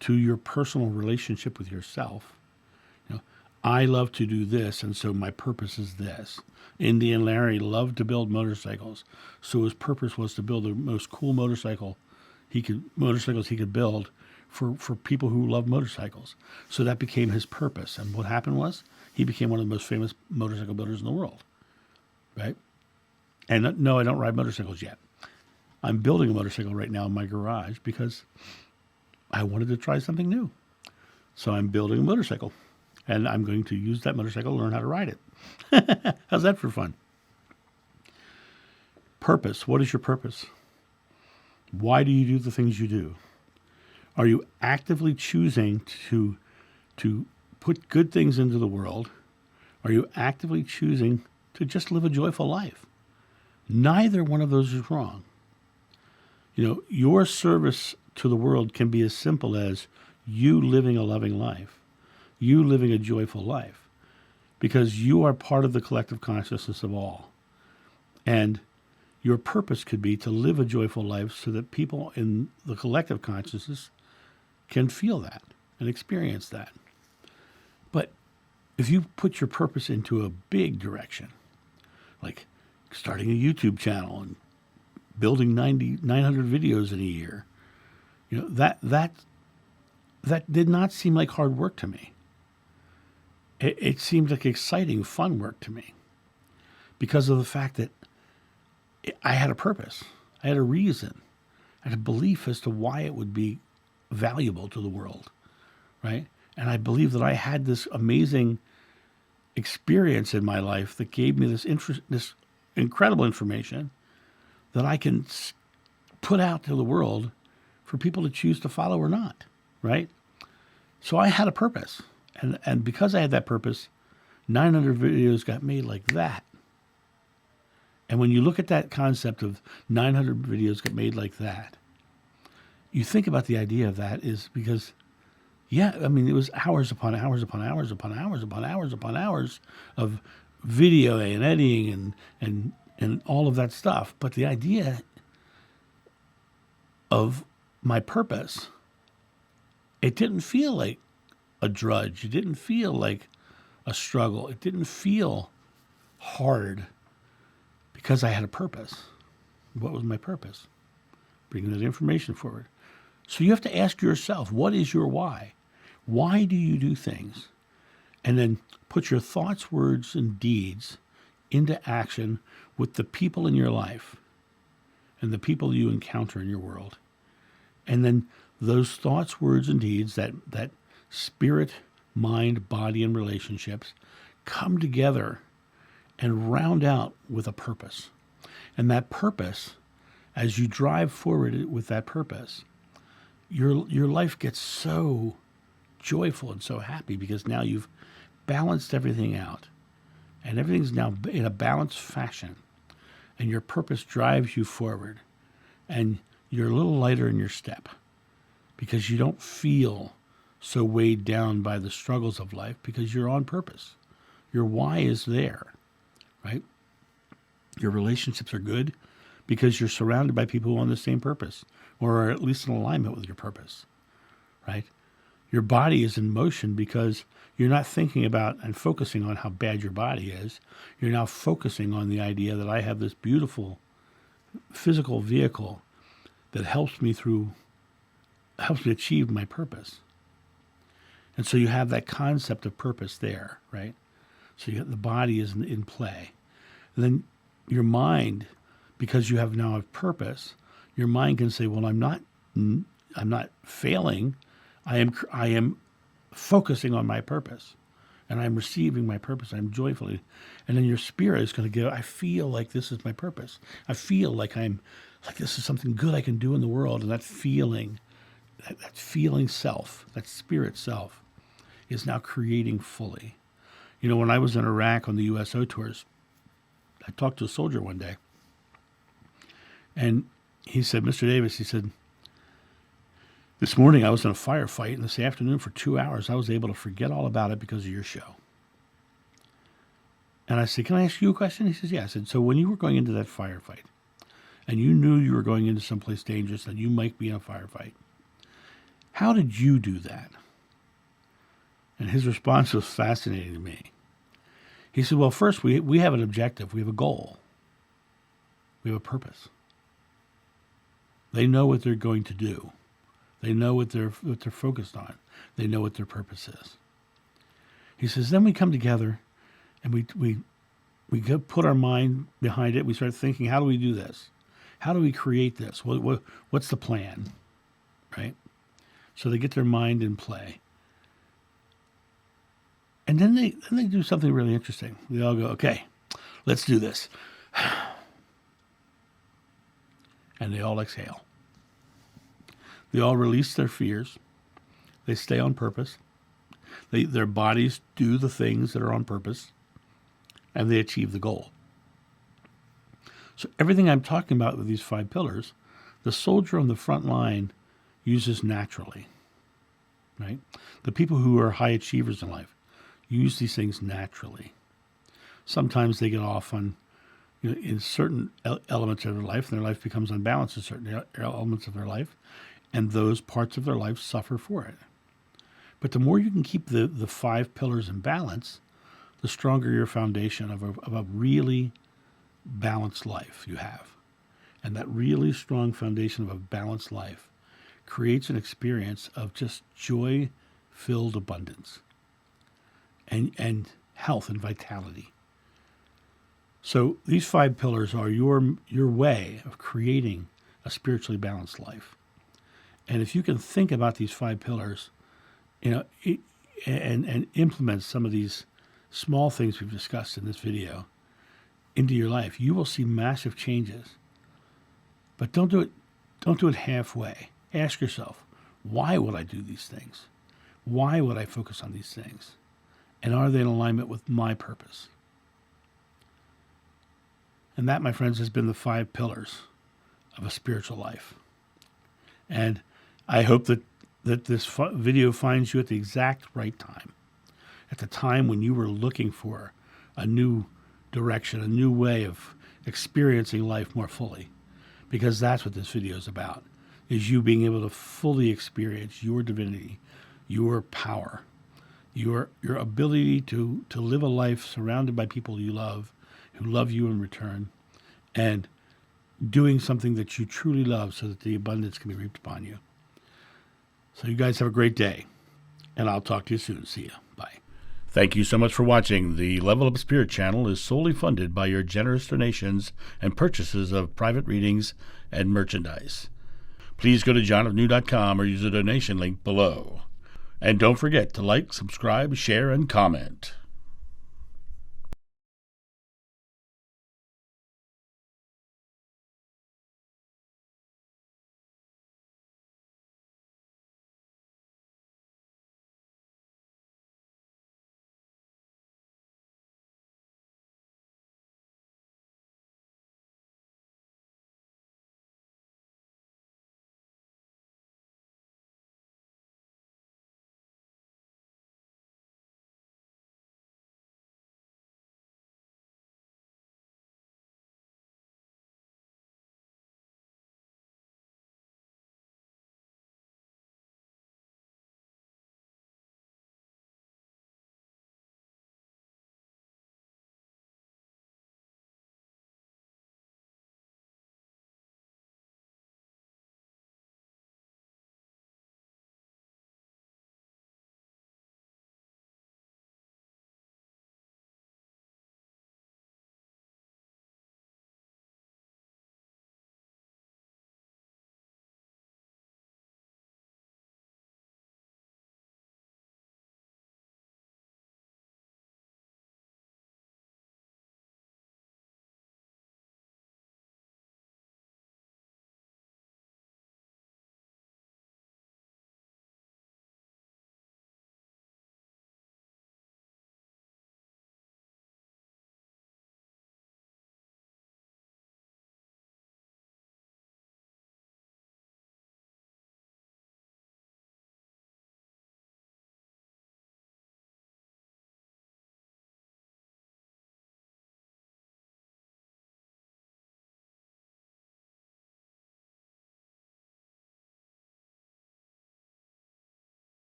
to your personal relationship with yourself. I love to do this, and so my purpose is this. Indian Larry loved to build motorcycles, so his purpose was to build the most cool motorcycles he could build for people who love motorcycles. So that became his purpose. And what happened was he became one of the most famous motorcycle builders in the world, right? And no, I don't ride motorcycles yet. I'm building a motorcycle right now in my garage because I wanted to try something new. So I'm building a motorcycle, and I'm going to use that motorcycle to learn how to ride it. How's that for fun? Purpose. What is your purpose? Why do you do the things you do? Are you actively choosing to put good things into the world? Are you actively choosing to just live a joyful life? Neither one of those is wrong. Your service to the world can be as simple as you living a loving life, you living a joyful life, because you are part of the collective consciousness of all. And your purpose could be to live a joyful life so that people in the collective consciousness can feel that and experience that. But if you put your purpose into a big direction, like starting a YouTube channel and building 900 videos in a year, that did not seem like hard work to me. It seemed like exciting, fun work to me because of the fact that I had a purpose. I had a reason. I had a belief as to why it would be valuable to the world, right? And I believe that I had this amazing experience in my life that gave me this incredible information that I can put out to the world for people to choose to follow or not, right? So I had a purpose. And because I had that purpose, 900 videos got made like that. And when you look at that concept of 900 videos got made like that, you think about the idea of that is because, it was hours upon hours upon hours upon hours upon hours upon hours of video and editing and all of that stuff. But the idea of my purpose, it didn't feel like a drudge. It didn't feel like a struggle. It didn't feel hard because I had a purpose. What was my purpose? Bringing that information forward. So you have to ask yourself, what is your why? Why do you do things? And then put your thoughts, words, and deeds into action with the people in your life and the people you encounter in your world. And then those thoughts, words, and deeds, that spirit, mind, body, and relationships come together and round out with a purpose. And that purpose, as you drive forward with that purpose, your life gets so joyful and so happy because now you've balanced everything out. And everything's now in a balanced fashion. And your purpose drives you forward. And you're a little lighter in your step because you don't feel so weighed down by the struggles of life because you're on purpose. Your why is there, right? Your relationships are good because you're surrounded by people who are on the same purpose or are at least in alignment with your purpose, right? Your body is in motion because you're not thinking about and focusing on how bad your body is. You're now focusing on the idea that I have this beautiful physical vehicle that helps me achieve my purpose. And so you have that concept of purpose there, right? So the body is in play. And then your mind, because you have now a purpose, your mind can say, well, I'm not failing. I am focusing on my purpose, and I'm receiving my purpose. I'm joyfully. And then your spirit is going to go, I feel like this is my purpose. I feel like this is something good I can do in the world. And that feeling self, that spirit self, is now creating fully. When I was in Iraq on the USO tours, I talked to a soldier one day, and he said, Mr. Davis, he said, this morning I was in a firefight, and this afternoon for 2 hours I was able to forget all about it because of your show. And I said, can I ask you a question? He says, yeah. I said, so when you were going into that firefight, and you knew you were going into someplace dangerous, that you might be in a firefight, how did you do that? And his response was fascinating to me. He said, well, first, we have an objective. We have a goal. We have a purpose. They know what they're going to do. They know what they're focused on. They know what their purpose is. He says, then we come together and we put our mind behind it. We start thinking, how do we do this? How do we create this? What's the plan? Right? So they get their mind in play. And then they do something really interesting. They all go, okay, let's do this. And they all exhale. They all release their fears. They stay on purpose. Their bodies do the things that are on purpose, and they achieve the goal. So everything I'm talking about with these 5 pillars, the soldier on the front line uses naturally, right? The people who are high achievers in life use these things naturally. Sometimes they get off on, in certain elements of their life, and their life becomes unbalanced in certain elements of their life, and those parts of their life suffer for it. But the more you can keep the 5 pillars in balance, the stronger your foundation of a really balanced life you have. And that really strong foundation of a balanced life creates an experience of just joy-filled abundance and health and vitality. So these 5 pillars are your way of creating a spiritually balanced life. And if you can think about these 5 pillars, and implement some of these small things we've discussed in this video into your life, you will see massive changes. But don't do it halfway. Ask yourself, why would I do these things? Why would I focus on these things? And are they in alignment with my purpose? And that, my friends, has been the 5 pillars of a spiritual life. And I hope that this video finds you at the exact right time, at the time when you were looking for a new direction, a new way of experiencing life more fully, because that's what this video is about, is you being able to fully experience your divinity, your power, your ability to live a life surrounded by people you love, who love you in return, and doing something that you truly love so that the abundance can be reaped upon you. So you guys have a great day, and I'll talk to you soon. See ya. Bye. Thank you so much for watching. The Level Up Spirit channel is solely funded by your generous donations and purchases of private readings and merchandise. Please go to johnofnew.com or use the donation link below. And don't forget to like, subscribe, share, and comment.